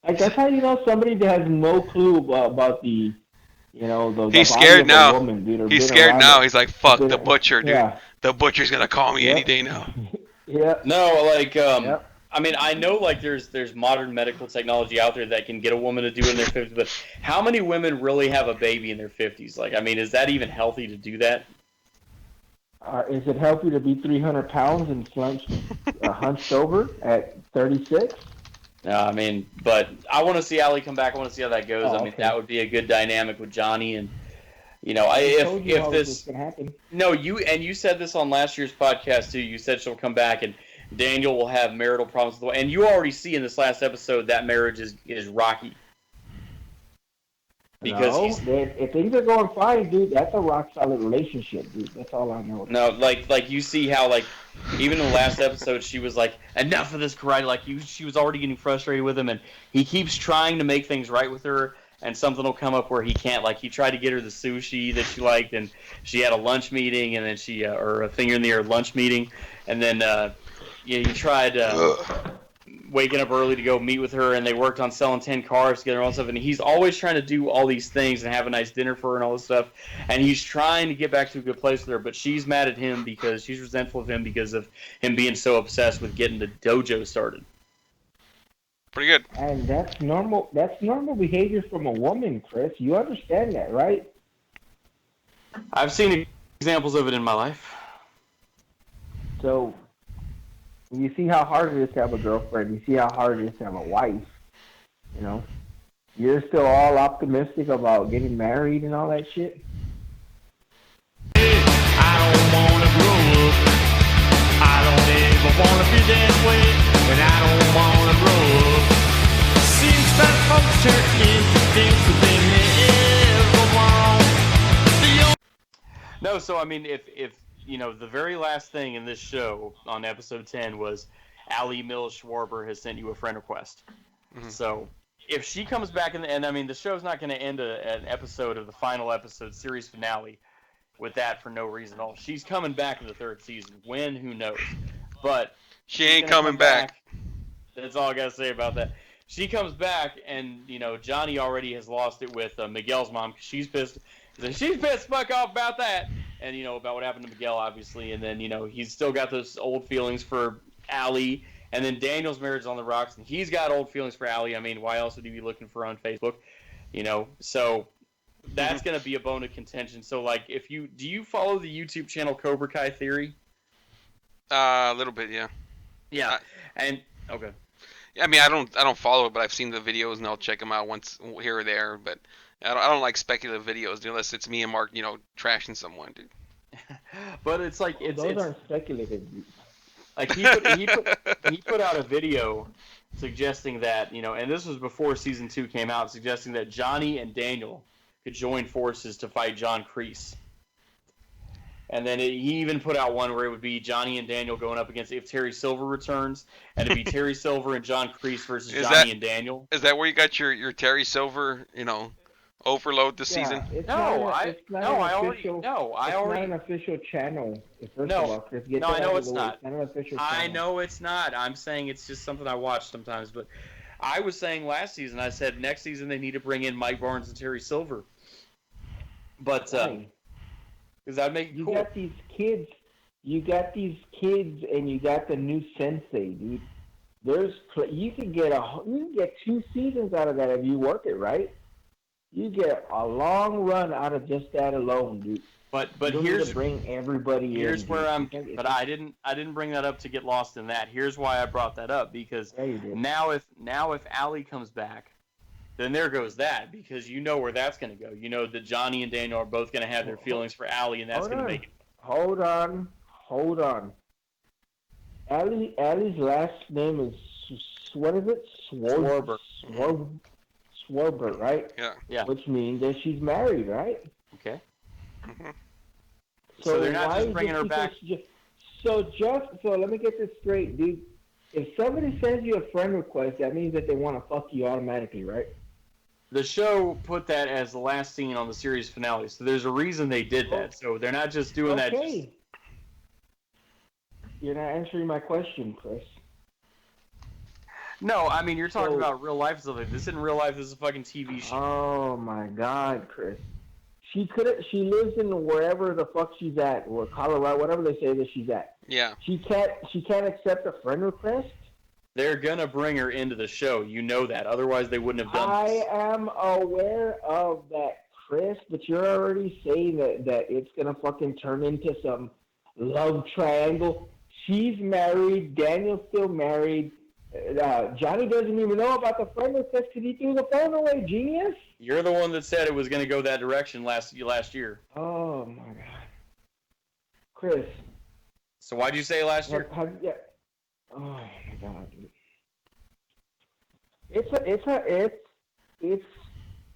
Like, that's how you know somebody that has no clue about the... he's scared now. Woman, dude, he's scared now. He's like, fuck the butcher, dude. Yeah. The butcher's gonna call me any day now. Yeah. No, like, I mean, I know, like, there's modern medical technology out there that can get a woman to do it in their 50s, but how many women really have a baby in their 50s? Like, I mean, is that even healthy to do that? Is it healthy to be 300 pounds and hunched over at 36? No, I mean, but I want to see Ali come back. I want to see how that goes. I mean, that would be a good dynamic with Johnny, and if this can happen. No, you said this on last year's podcast too. You said she'll come back, and Daniel will have marital problems, and you already see in this last episode that marriage is rocky. Because if things are going fine, dude, that's a rock solid relationship, dude. That's all I know. No, like you see how even in the last episode she was like, enough of this karate. She was already getting frustrated with him, and he keeps trying to make things right with her, and something will come up where he can't. Like he tried to get her the sushi that she liked, and she had a lunch meeting, and then she or a finger in the air lunch meeting, and then he tried. Waking up early to go meet with her, and they worked on selling 10 cars together and all stuff, and he's always trying to do all these things and have a nice dinner for her and all this stuff, and he's trying to get back to a good place with her, but she's mad at him because she's resentful of him because of him being so obsessed with getting the dojo started. Pretty good. And that's normal behavior from a woman, Chris. You understand that, right? I've seen examples of it in my life. So you see how hard it is to have a girlfriend. You see how hard it is to have a wife. You know, you're still all optimistic about getting married and all that shit. I don't wanna grow up. I don't ever wanna be that way, and I don't wanna grow up. Seems that folks turn into things that they never want. No, so I mean, if the very last thing in this show on episode 10 was Allie Mills Schwarber has sent you a friend request. Mm-hmm. So if she comes back and I mean, the show's not going to end an episode of the final episode series finale with that for no reason at all. She's coming back in the third season. When? Who knows? But she ain't coming back. That's all I got to say about that. She comes back, and Johnny already has lost it with Miguel's mom because she's pissed. She's pissed fuck off about that. And, about what happened to Miguel, obviously. And then, he's still got those old feelings for Allie. And then Daniel's marriage is on the rocks, and he's got old feelings for Allie. I mean, why else would he be looking for her on Facebook? So that's going to be a bone of contention. So, like, do you follow the YouTube channel Cobra Kai Theory? A little bit, yeah. Yeah. Okay. I mean, I don't follow it, but I've seen the videos, and I'll check them out once here or there, but I don't like speculative videos unless it's me and Mark, trashing someone, dude. But it's like those aren't speculative. Like he put out a video suggesting that and this was before season 2 came out, suggesting that Johnny and Daniel could join forces to fight John Kreese. And then he even put out one where it would be Johnny and Daniel going up against if Terry Silver returns, and it'd be Terry Silver and John Kreese versus Johnny and Daniel. Is that where you got your Terry Silver, overload this season? It's not an official channel. I know it's not. It's not an official channel. I know it's not. I'm saying it's just something I watch sometimes. But I was saying last season, I said next season they need to bring in Mike Barnes and Terry Silver. But because that'd make it cool. You got these kids, and you got the new sensei, dude. You can get 2 seasons out of that if you work it right. You get a long run out of just that alone, dude. But here's to bring everybody. Here's where I'm. But I didn't bring that up to get lost in that. Here's why I brought that up, because now if Allie comes back, then there goes that, because where that's going to go. That Johnny and Daniel are both going to have their feelings for Allie, and that's going to make it. Hold on. Allie's last name is what is it? Schwarber. Schwarber, right? Yeah. Which means that she's married, right? Okay. Mm-hmm. So they're not just bringing her back. So let me get this straight, dude. If somebody sends you a friend request, that means that they want to fuck you automatically, right? The show put that as the last scene on the series finale, so there's a reason they did that. So they're not just doing that. You're not answering my question, Chris. No, I mean, you're talking about real life stuff. This isn't real life. This is a fucking TV show. Oh my God, Chris. She lives in wherever the fuck she's at, or Colorado, whatever they say that she's at. Yeah. She can't accept a friend request. They're gonna bring her into the show. You know that. Otherwise, they wouldn't have done this. I am aware of that, Chris. But you're already saying that it's gonna fucking turn into some love triangle. She's married. Daniel's still married. Johnny doesn't even know about the friend request because he threw the phone away. Genius. You're the one that said it was going to go that direction last year. Oh my God, Chris. So why'd you say last year? Oh my God.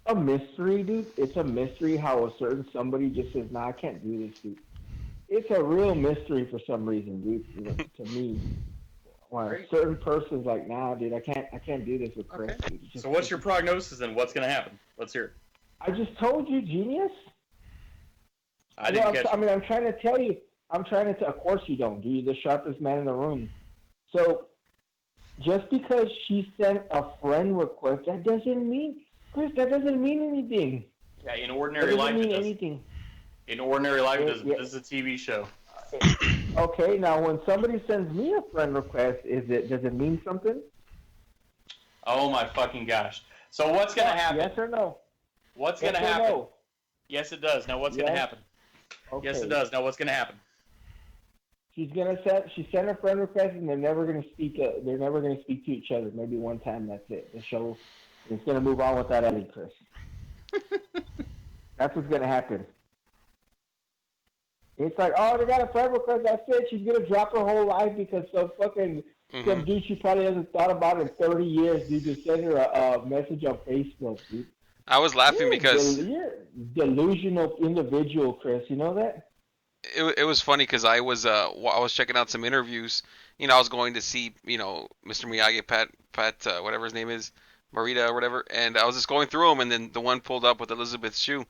a mystery, dude. It's a mystery how a certain somebody just says, "Nah, I can't do this, dude." It's a real mystery for some reason, dude. You know, to me, why a certain person's like, "Nah, dude, I can't do this with Chris." Okay. Dude. So what's your prognosis and what's gonna happen? Let's hear it. I just told you, genius. I didn't catch. I mean, I'm trying to tell you. Of course you don't. You're the sharpest man in the room. So, just because she sent a friend request, that doesn't mean, Chris. That doesn't mean anything. Yeah, in ordinary life, it doesn't mean anything. In ordinary life, it doesn't. This is a TV show. Okay, now when somebody sends me a friend request, does it mean something? Oh my fucking gosh! So what's gonna happen? Yes or no? What's gonna happen? No? Yes, it does. Now what's gonna happen? Okay. Yes, it does. Now what's gonna happen? She sent a friend request, and they're never gonna speak. They're never gonna speak to each other. Maybe one time. That's it. The show is gonna move on without Ellie, Chris. That's what's gonna happen. It's like, oh, they got a friend request. That's it. She's gonna drop her whole life because some dude she probably hasn't thought about in 30 years, dude, to send her a message on Facebook, dude. I was laughing because you're delusional individual, Chris. You know that? It was funny because I was checking out some interviews. You know, I was going to see, you know, Mr. Miyagi, Pat, whatever his name is, Marita or whatever, and I was just going through them, and then the one pulled up with Elizabeth Shue,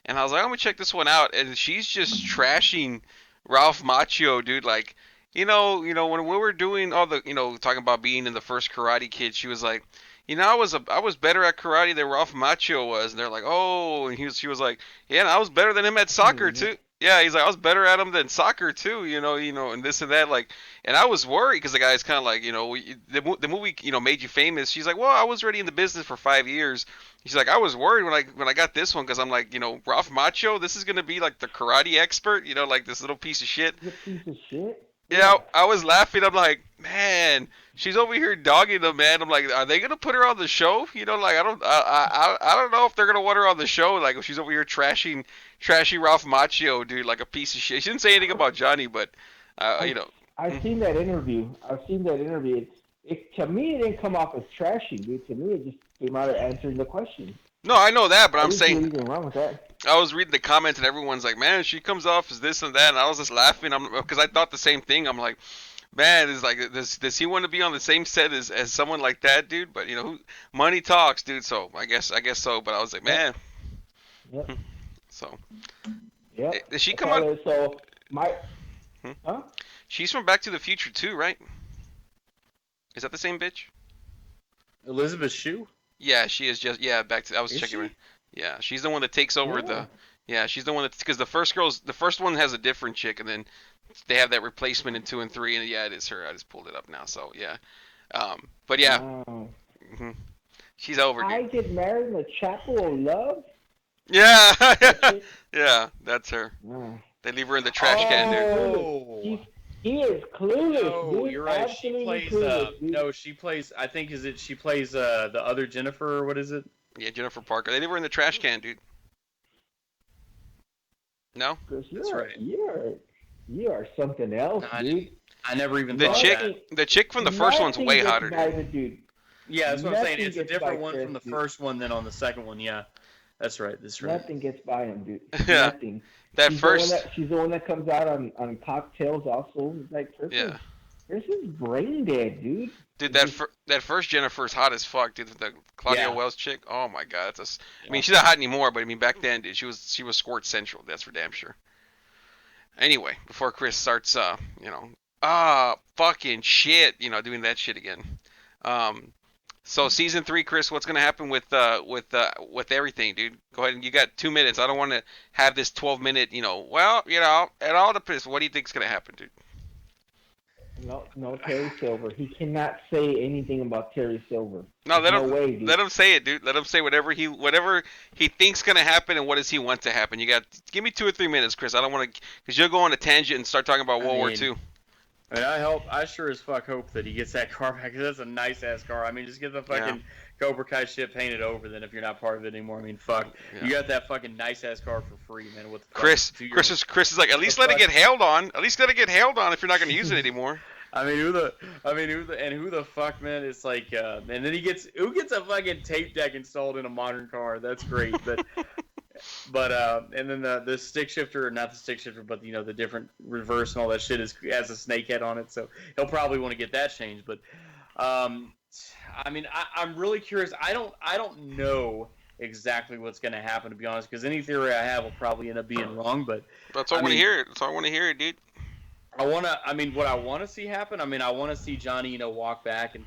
and I was like, I'm gonna check this one out, and she's just trashing Ralph Macchio, dude. Like, you know, when we were doing all the, you know, talking about being in the first Karate Kid, she was like, you know, I was better at karate than Ralph Macchio was, and they're like, oh, and she was like, yeah, and I was better than him at soccer too. Yeah, he's like, I was better at him than soccer too, you know, and this and that, like, and I was worried because the guy's kind of like, you know, the movie, you know, made you famous. She's like, well, I was already in the business for 5 years. She's like, I was worried when I got this one because I'm like, you know, Ralph Macchio, this is gonna be like the karate expert, you know, like this little piece of shit. Piece of shit. Yeah, I was laughing. I'm like, man, she's over here dogging them, man. I'm like, are they gonna put her on the show? You know, like I don't know if they're gonna want her on the show. Like if she's over here trashing Ralph Macchio, dude, like a piece of shit. She didn't say anything about Johnny, but you know. I've seen that interview. To me, it didn't come off as trashing, dude. To me, it just came out of answering the question. No, I know that, but I'm saying. Anything wrong with that. I was reading the comments and everyone's like, man, she comes off as this and that, and I was just laughing because I thought the same thing. I'm like, man, it's like, does he want to be on the same set as someone like that, dude? But you know, money talks, dude. So I guess so. But I was like, man. Yep. So. Yeah. Did she come on? So Huh? She's from Back to the Future too, right? Is that the same bitch? Elizabeth Shue? Yeah, she is just back to. I was checking. Right. Yeah, she's the one that takes over the. Yeah, she's the one that because the first one has a different chick, and then they have that replacement in 2 and 3, and yeah, it is her. I just pulled it up now, so yeah. But yeah, she's over. Dude. I Get Married in the Chapel of Love. Yeah, yeah, that's her. They leave her in the trash can, dude. He is clueless. No, dude. you're right. Absolutely She plays. clueless, She plays. I think she plays the other Jennifer. Or what is it? Yeah, Jennifer Parker. They leave her in the trash can, dude. No. That's right. You are something else, dude. I never even thought that. The chick from the first one's way hotter, dude. Yeah, that's what I'm saying. It's a different one from the first one than on the second one. Yeah, that's right. Nothing gets by him, dude. Yeah. Nothing. She's the one that comes out on Cocktails also. Like, Chris is brain dead, dude. Dude, that first Jennifer's hot as fuck, dude. The Claudia Wells chick. Oh my god, I mean, she's not hot anymore, but I mean back then, dude, she was Squirt Central. That's for damn sure. Anyway, before Chris starts, fucking shit, doing that shit again. So season 3, Chris, what's gonna happen with everything, dude? Go ahead, and you got 2 minutes. I don't want to have this 12-minute, it all depends. What do you think's gonna happen, dude? No, Terry Silver. He cannot say anything about Terry Silver. No, let him say it, dude. Let him say whatever he thinks gonna happen and what does he want to happen. Give me 2 or 3 minutes, Chris. I don't want to, because you'll go on a tangent and start talking about World War II. I mean, I sure as fuck hope that he gets that car back, because that's a nice ass car. I mean, just get the fucking Cobra Kai shit painted over, then if you're not part of it anymore. I mean, fuck. Yeah. You got that fucking nice ass car for free, man. What the Chris is like, at least let it get hailed on. At least let it get hailed on if you're not gonna use it anymore. I mean, who the fuck, man? It's like, and then who gets a fucking tape deck installed in a modern car? That's great, and then the stick shifter, not the stick shifter, but the different reverse and all that shit has a snake head on it, so he'll probably want to get that changed. But, I mean, I'm really curious. I don't know exactly what's going to happen, to be honest, because any theory I have will probably end up being wrong. But that's all I want to hear. That's all I want to hear, dude. what I want to see happen. I mean, I want to see Johnny, walk back and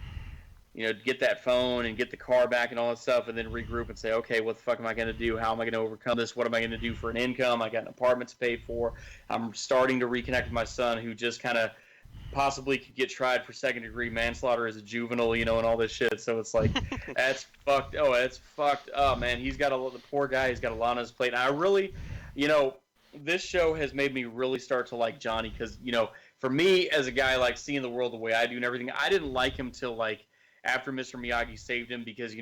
get that phone and get the car back and all that stuff, and then regroup and say, okay, what the fuck am I going to do? How am I going to overcome this? What am I going to do for an income? I got an apartment to pay for. I'm starting to reconnect with my son, who just kind of possibly could get tried for second-degree manslaughter as a juvenile, and all this shit. So it's like, that's fucked. Oh, that's fucked up, man. The poor guy, he's got a lot on his plate. And I really, this show has made me really start to like Johnny because, for me as a guy, like seeing the world the way I do and everything, I didn't like him till like after Mr. Miyagi saved him because,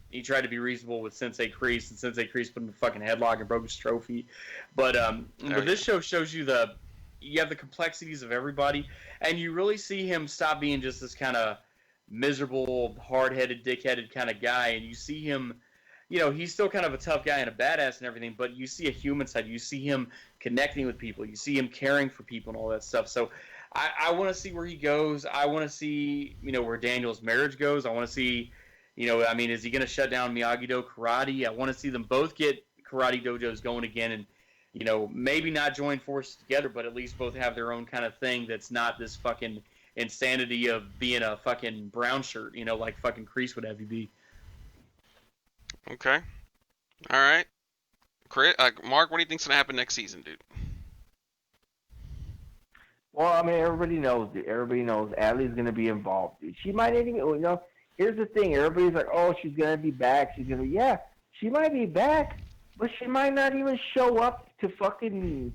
he tried to be reasonable with Sensei Kreese, and Sensei Kreese put him in a fucking headlock and broke his trophy. But this show shows you you have the complexities of everybody, and you really see him stop being just this kind of miserable, hard-headed, dick-headed kind of guy, and you see him, he's still kind of a tough guy and a badass and everything, but you see a human side. You see him connecting with people. You see him caring for people and all that stuff. So I want to see where he goes. I want to see, where Daniel's marriage goes. I want to see, is he going to shut down Miyagi-Do Karate? I want to see them both get karate dojos going again and, maybe not join forces together, but at least both have their own kind of thing that's not this fucking insanity of being a fucking brown shirt, like fucking Kreese would have you be. Okay. All right. Chris, Mark, what do you think's going to happen next season, dude? Well, I mean, everybody knows it. Everybody knows Allie's going to be involved. She might even, here's the thing. Everybody's like, oh, she's going to be back. She's going to, yeah, she might be back, but she might not even show up to fucking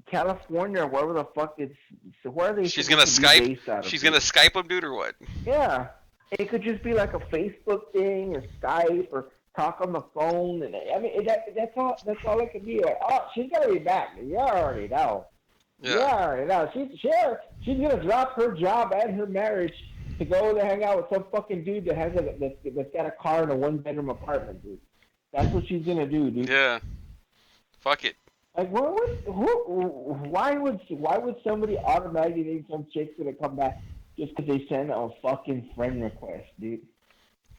California or wherever the fuck it's, so where are they? She's going to Skype? She's going to Skype him, dude, or what? Yeah. It could just be like a Facebook thing or Skype or talk on the phone. And I mean, that's all it could be. Like, oh, she's going to be back. You already know. Yeah, she's gonna drop her job and her marriage to go to hang out with some fucking dude that's got a car in a 1-bedroom apartment, dude. That's what she's gonna do, dude. Yeah. Fuck it. Like, why would somebody automatically think some chick's gonna come back just because they send a fucking friend request, dude?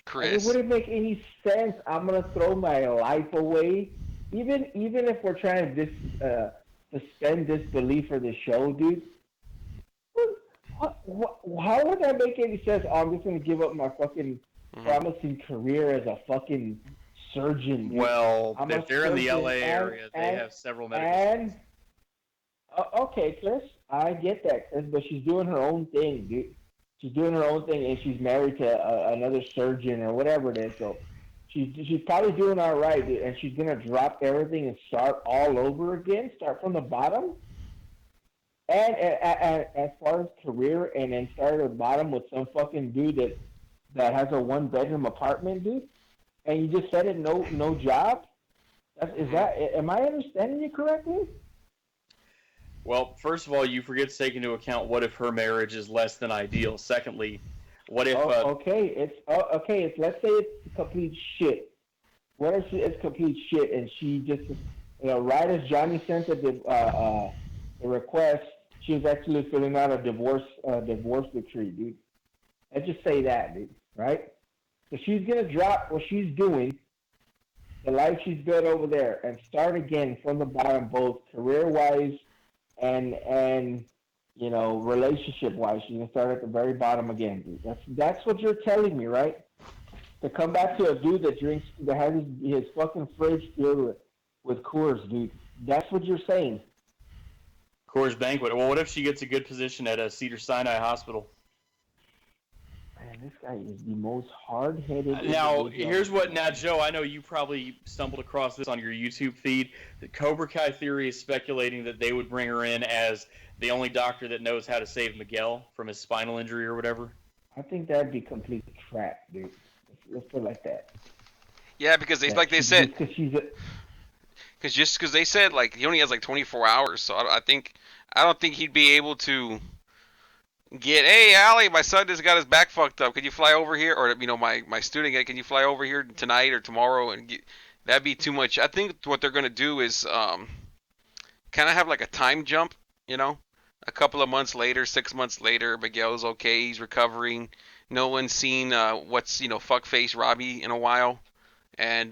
Chris. Like, it wouldn't make any sense. I'm gonna throw my life away, even if we're trying to suspend disbelief for the show, dude. How would that make any sense? Oh, I'm just going to give up my fucking promising career as a fucking surgeon. Dude. Well, if they're in the LA area, they have several medical okay, Chris, I get that, Chris, but she's doing her own thing, dude. She's doing her own thing, and she's married to another surgeon or whatever it is, so she's probably doing all right, dude, and she's going to drop everything and start all over again, start from the bottom. And as far as career, and then start at the bottom with some fucking dude that has a 1-bedroom apartment, dude, and you just said it, no job? Am I understanding you correctly? Well, first of all, you forget to take into account what if her marriage is less than ideal. Secondly, what if? Let's say it's complete shit. What if it's complete shit and she just, right as Johnny sent the request, she was actually filling out a divorce decree, dude. Let's just say that, dude. Right? So she's gonna drop what she's doing, the life she's built over there, and start again from the bottom, both career-wise and relationship-wise. She's gonna start at the very bottom again, dude. That's what you're telling me, right? To come back to a dude that has his fucking fridge filled with Coors, dude. That's what you're saying. Coors Banquet. Well, what if she gets a good position at a Cedars-Sinai hospital? Man, this guy is the most hard-headed. Now, Joe, I know you probably stumbled across this on your YouTube feed. The Cobra Kai theory is speculating that they would bring her in as the only doctor that knows how to save Miguel from his spinal injury or whatever. I think that'd be complete crap, dude. Let's put it like that. Yeah, because they said, because they said like he only has like 24 hours, so I don't think he'd be able to Hey, Allie, my son just got his back fucked up. Can you fly over here? Or, my student, can you fly over here tonight or tomorrow? That'd be too much. I think what they're going to do is kind of have like a time jump, A couple of months later, 6 months later, Miguel's okay. He's recovering. No one's seen what's, fuckface Robbie in a while. And,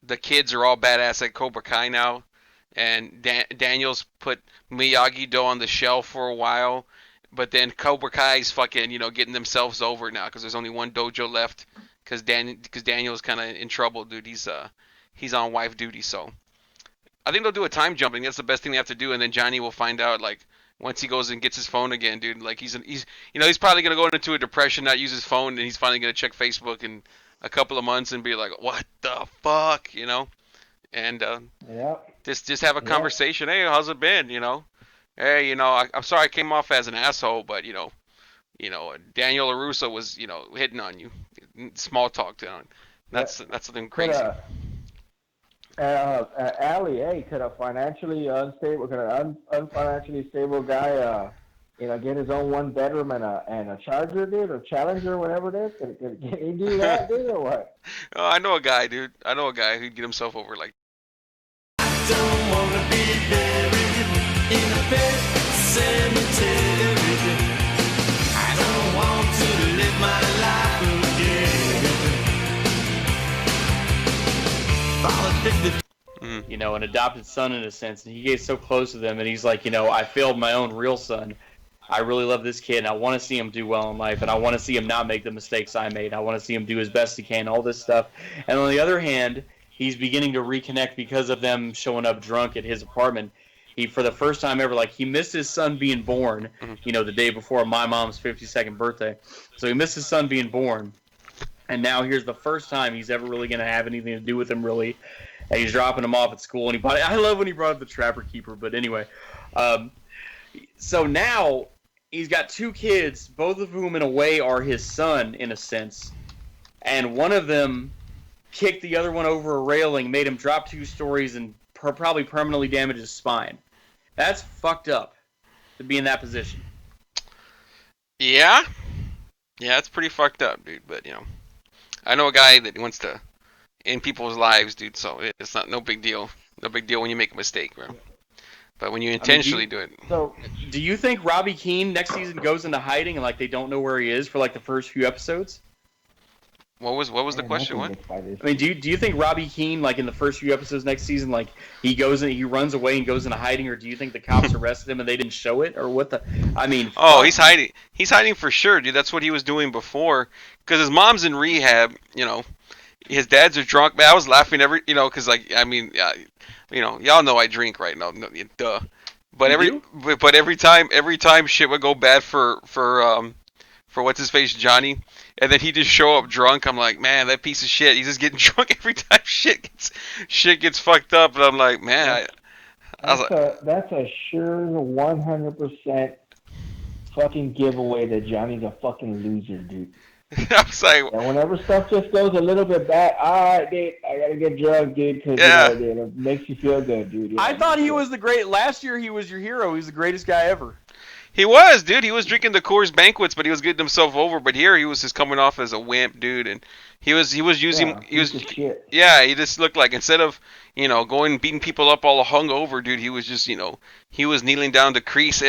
the kids are all badass at Cobra Kai now. And Daniel's put Miyagi-Do on the shelf for a while, but then Cobra Kai's fucking, getting themselves over now because there's only one dojo left because Daniel's kind of in trouble, dude. He's on wife duty, so I think they'll do a time jumping. That's the best thing they have to do, and then Johnny will find out like once he goes and gets his phone again, dude. Like he's probably gonna go into a depression, not use his phone, and he's finally gonna check Facebook in a couple of months and be like, what the fuck, And Yeah. just have a conversation. Hey, how's it been? Hey, I'm sorry I came off as an asshole, but Daniel LaRusso was hitting on you. Small talk down. That's something crazy. Allie, could a financially unstable, unfinancially stable guy, get his own one bedroom and a charger, dude, or Challenger, whatever it is? Can he do that, dude, or what? Oh, I know a guy, dude. I know a guy who'd get himself over like. Don't wanna be buried in a pet cemetery. I don't want to live my life again. Fall addicted. An adopted son in a sense, and he gets so close to them, and he's like, I failed my own real son. I really love this kid, and I want to see him do well in life, and I want to see him not make the mistakes I made. I want to see him do his best he can, all this stuff. And on the other hand, he's beginning to reconnect because of them showing up drunk at his apartment. He, for the first time ever, he missed his son being born, the day before my mom's 52nd birthday. So he missed his son being born. And now here's the first time he's ever really going to have anything to do with him, really. And he's dropping him off at school. And I love when he brought up the Trapper Keeper, but anyway. So now he's got two kids, both of whom in a way are his son, in a sense. And one of them kicked the other one over a railing, made him drop 2 stories, and probably permanently damaged his spine. That's fucked up to be in that position. Yeah, it's pretty fucked up, dude. But I know a guy that wants to end people's lives, dude. So it's no big deal. No big deal when you make a mistake, bro. But when you intentionally do it. So, do you think Robbie Keane next season goes into hiding and they don't know where he is for the first few episodes? What was the question? What? I mean, do you think Robbie Keane, in the first few episodes next season, he runs away and goes into hiding, or do you think the cops arrested him and they didn't show it, or what the? I mean. Oh, he's hiding. He's hiding for sure, dude. That's what he was doing before, because his mom's in rehab. His dads are drunk. Man, I was laughing because y'all know I drink right now. No, duh. But every time shit would go bad for what's his face, Johnny. And then he just show up drunk. I'm like, man, that piece of shit. He's just getting drunk every time shit gets fucked up. And I'm like, man. That's a sure 100% fucking giveaway that Johnny's a fucking loser, dude. I was like, and whenever stuff just goes a little bit bad, all right, dude, I gotta get drugged, dude, because it makes you feel good, dude. I thought he was the great. Last year he was your hero. He's the greatest guy ever. He was, dude. He was drinking the Coors Banquets, but he was getting himself over. But here he was just coming off as a wimp, dude, and he was using he just looked like, instead of going and beating people up all hungover, dude, he was just he was kneeling down to Kreese.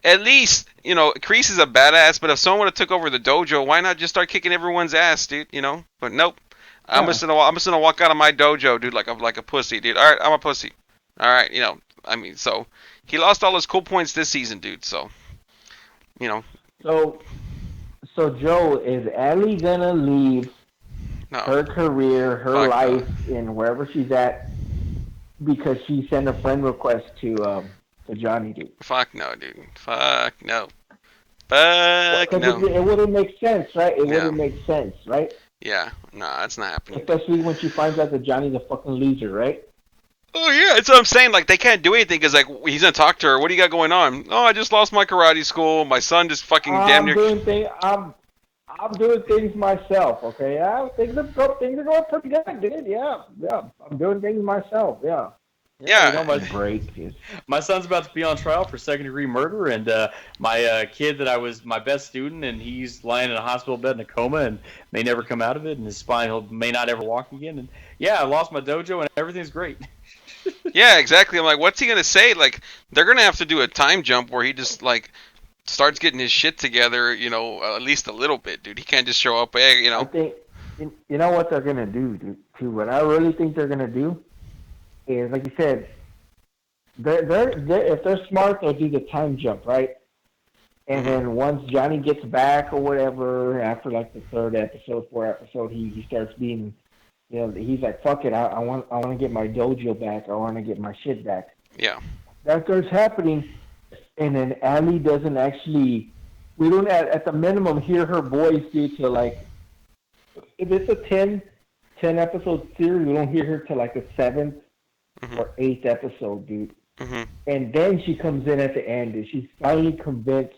At least Kreese is a badass, but if someone would have took over the dojo, why not just start kicking everyone's ass, dude? But nope. I'm just gonna walk out of my dojo, dude, like a pussy, dude. All right, I'm a pussy. All right, so. He lost all his cool points this season, dude. So, So Joe, is Allie gonna leave her career, her life, in wherever she's at, because she sent a friend request to Johnny, dude? Fuck no, dude. Fuck no. Fuck no. It wouldn't make sense, right? It wouldn't make sense, right? Yeah. No, that's not happening. Especially when she finds out that Johnny's a fucking loser, right? Oh, yeah, that's what I'm saying. They can't do anything because, he's going to talk to her. What do you got going on? Oh, I just lost my karate school. My son just fucking damn near... I'm doing things myself, okay? Yeah, things are going pretty good, dude. Yeah. I'm doing things myself, yeah. Yeah. My son's about to be on trial for second-degree murder, and my kid that I was my best student, and he's lying in a hospital bed in a coma and may never come out of it, and his spine may not ever walk again. And yeah, I lost my dojo, and everything's great. Yeah, exactly. I'm like, what's he gonna say? Like, they're gonna have to do a time jump where he just like starts getting his shit together, at least a little bit, dude. He can't just show up, I think, you know what they're gonna do, dude. Too. What I really think they're gonna do is, like you said, they're if they're smart, they'll do the time jump, right? And then once Johnny gets back or whatever, after like the third episode, fourth episode, he starts being, he's like, fuck it, I want to get my dojo back. I want to get my shit back. Yeah. That starts happening, and then Allie doesn't actually. We don't at the minimum hear her voice due to like. If it's a 10 episode series, we don't hear her till like the 7th or 8th episode, dude. And then she comes in at the end, and she's finally convinced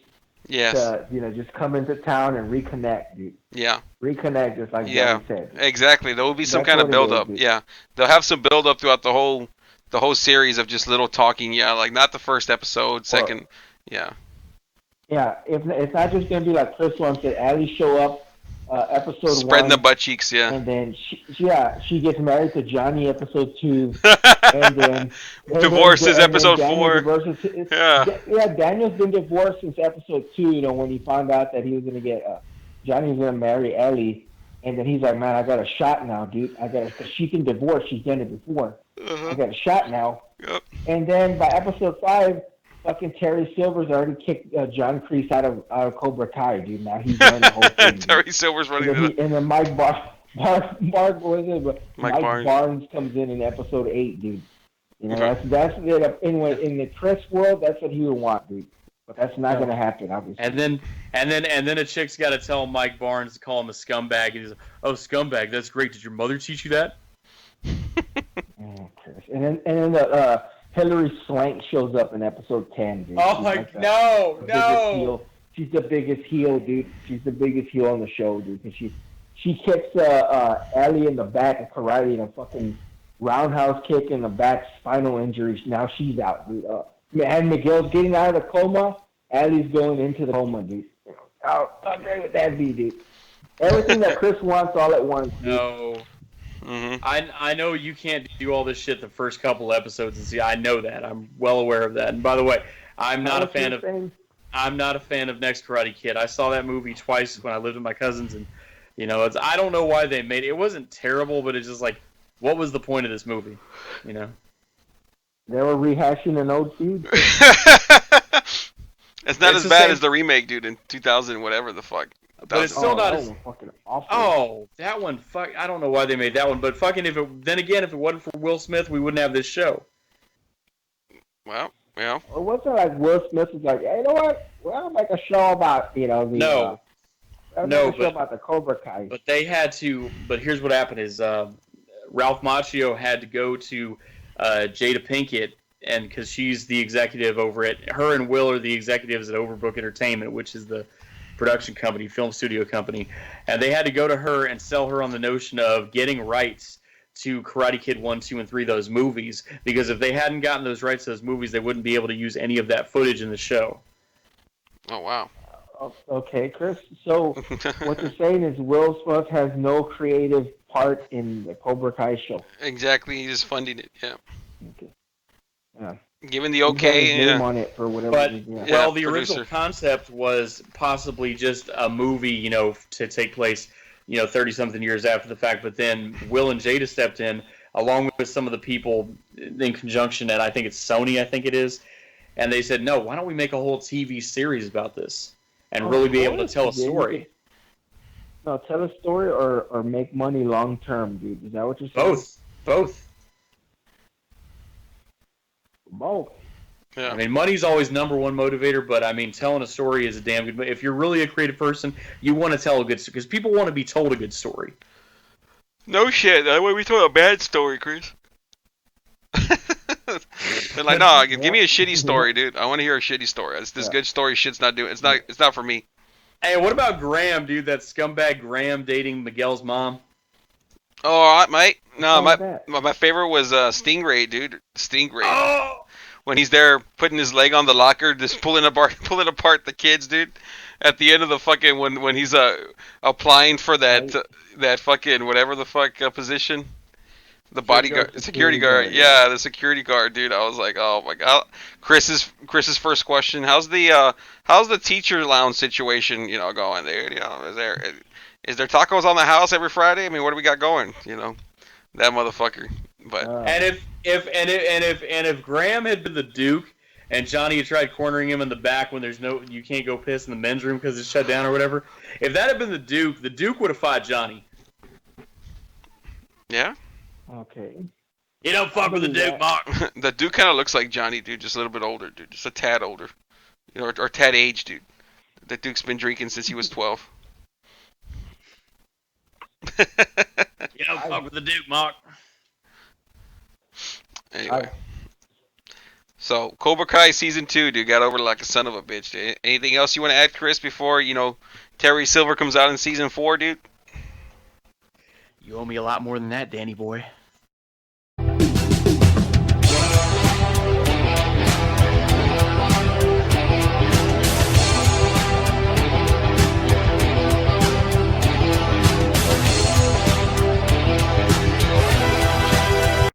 to, just come into town and reconnect, dude. Yeah. Reconnect, just like Johnny said. Exactly. There will be some kind of build up. Yeah. They'll have some build up throughout the whole series of just little talking. Yeah, like not the first episode, second. Yeah. Yeah. If it's not just gonna be like Chris once said, Allie show up. Episode Spreading 1, the butt cheeks, yeah. And then she gets married to Johnny, episode 2, and then divorces episode 4. Daniel's been divorced since episode 2. When he found out that he was gonna get Johnny was gonna marry Ellie, and then he's like, man, I got a shot now, dude. Cause she can divorce. She's done it before. I got a shot now. Yep. And then by episode 5. Fucking Terry Silver's already kicked John Kreese out of Cobra Kai, dude. Now he's running the whole thing. Terry Silver's running and then Mike Barnes comes in episode 8, dude. That's it. In the Chris world, that's what he would want, dude. But that's not going to happen, obviously. And then a chick's got to tell Mike Barnes to call him a scumbag, and he's like, "Oh, scumbag, that's great. Did your mother teach you that?" Chris. And then the Hillary Swank shows up in episode 10, dude. Oh, no. She's the biggest heel, dude. She's the biggest heel on the show, dude. Because she kicks Allie in the back of karate and a fucking roundhouse kick in the back, spinal injuries. Now she's out, dude. And Miguel's getting out of the coma. Allie's going into the coma, dude. How great would that be, dude? Everything that Chris wants all at once, dude. No. I know you can't do all this shit the first couple episodes and see. I know that. I'm well aware of that. And by the way, I'm not a fan of Next Karate Kid. I saw that movie twice when I lived with my cousins, and I don't know why they made it. It wasn't terrible, but it's just like, what was the point of this movie? They were rehashing an old feud. It's not as bad as the remake, dude, in 2000, whatever the fuck. But it's still not as fucking awful. Oh, that one, fuck! I don't know why they made that one, but fucking if it wasn't for Will Smith, we wouldn't have this show. Well, yeah. Or wasn't like Will Smith was like, hey, you know what? Well, make a show about show about the Cobra Kai. But they had to. But here's what happened: is Ralph Macchio had to go to Jada Pinkett, and because she's the executive over it, her and Will are the executives at Overbook Entertainment, which is the production company, film studio company, and they had to go to her and sell her on the notion of getting rights to Karate Kid 1, 2, and 3, those movies, because if they hadn't gotten those rights to those movies, they wouldn't be able to use any of that footage in the show. Oh, wow. Okay, Chris. So what you're saying is Will Smith has no creative part in the Cobra Kai show. Exactly. He's just funding it, yeah. Okay. Yeah. Given the okay, name on it for whatever. But the producer. original concept was possibly just a movie, to take place, 30-something years after the fact. But then Will and Jada stepped in, along with some of the people in conjunction at, I think it's Sony, I think it is, and they said, no, why don't we make a whole TV series about this and really be able to tell a story? No, tell a story or make money long term, dude. Is that what you're saying? Both. Yeah. I mean, money's always number one motivator, but I mean, telling a story is a damn good. If you're really a creative person, you want to tell a good story because people want to be told a good story. No shit. That way we tell a bad story, Chris. They're like, no, give me a shitty story, dude. I want to hear a shitty story. This good story shit's not doing. It's not for me. Hey, what about Graham, dude? That scumbag Graham dating Miguel's mom. Oh, all right, mate. No, What's wrong with my favorite was Stingray, dude. Stingray. Oh, When he's there putting his leg on the locker, just pulling apart the kids, dude. At the end of the fucking when he's applying for that that fucking whatever the fuck position. The bodyguard, security guard, yeah, the security guard, dude. I was like, oh my god. Chris's first question: how's the teacher lounge situation, going, dude? Is there tacos on the house every Friday? I mean, what do we got going? That motherfucker. But and if Graham had been the Duke and Johnny had tried cornering him in the back when you can't go piss in the men's room because it's shut down or whatever. If that had been the Duke would have fought Johnny. Yeah. Okay. You don't fuck with the Duke, Mark. The Duke kind of looks like Johnny, dude, just a little bit older, dude, just a tad older, or tad age, dude. The Duke's been drinking since he was 12. You don't fuck with the Duke, Mark. Anyway. So, Cobra Kai Season 2, dude, got over like a son of a bitch, dude. Anything else you want to add, Chris, before, Terry Silver comes out in Season 4, dude? You owe me a lot more than that, Danny boy.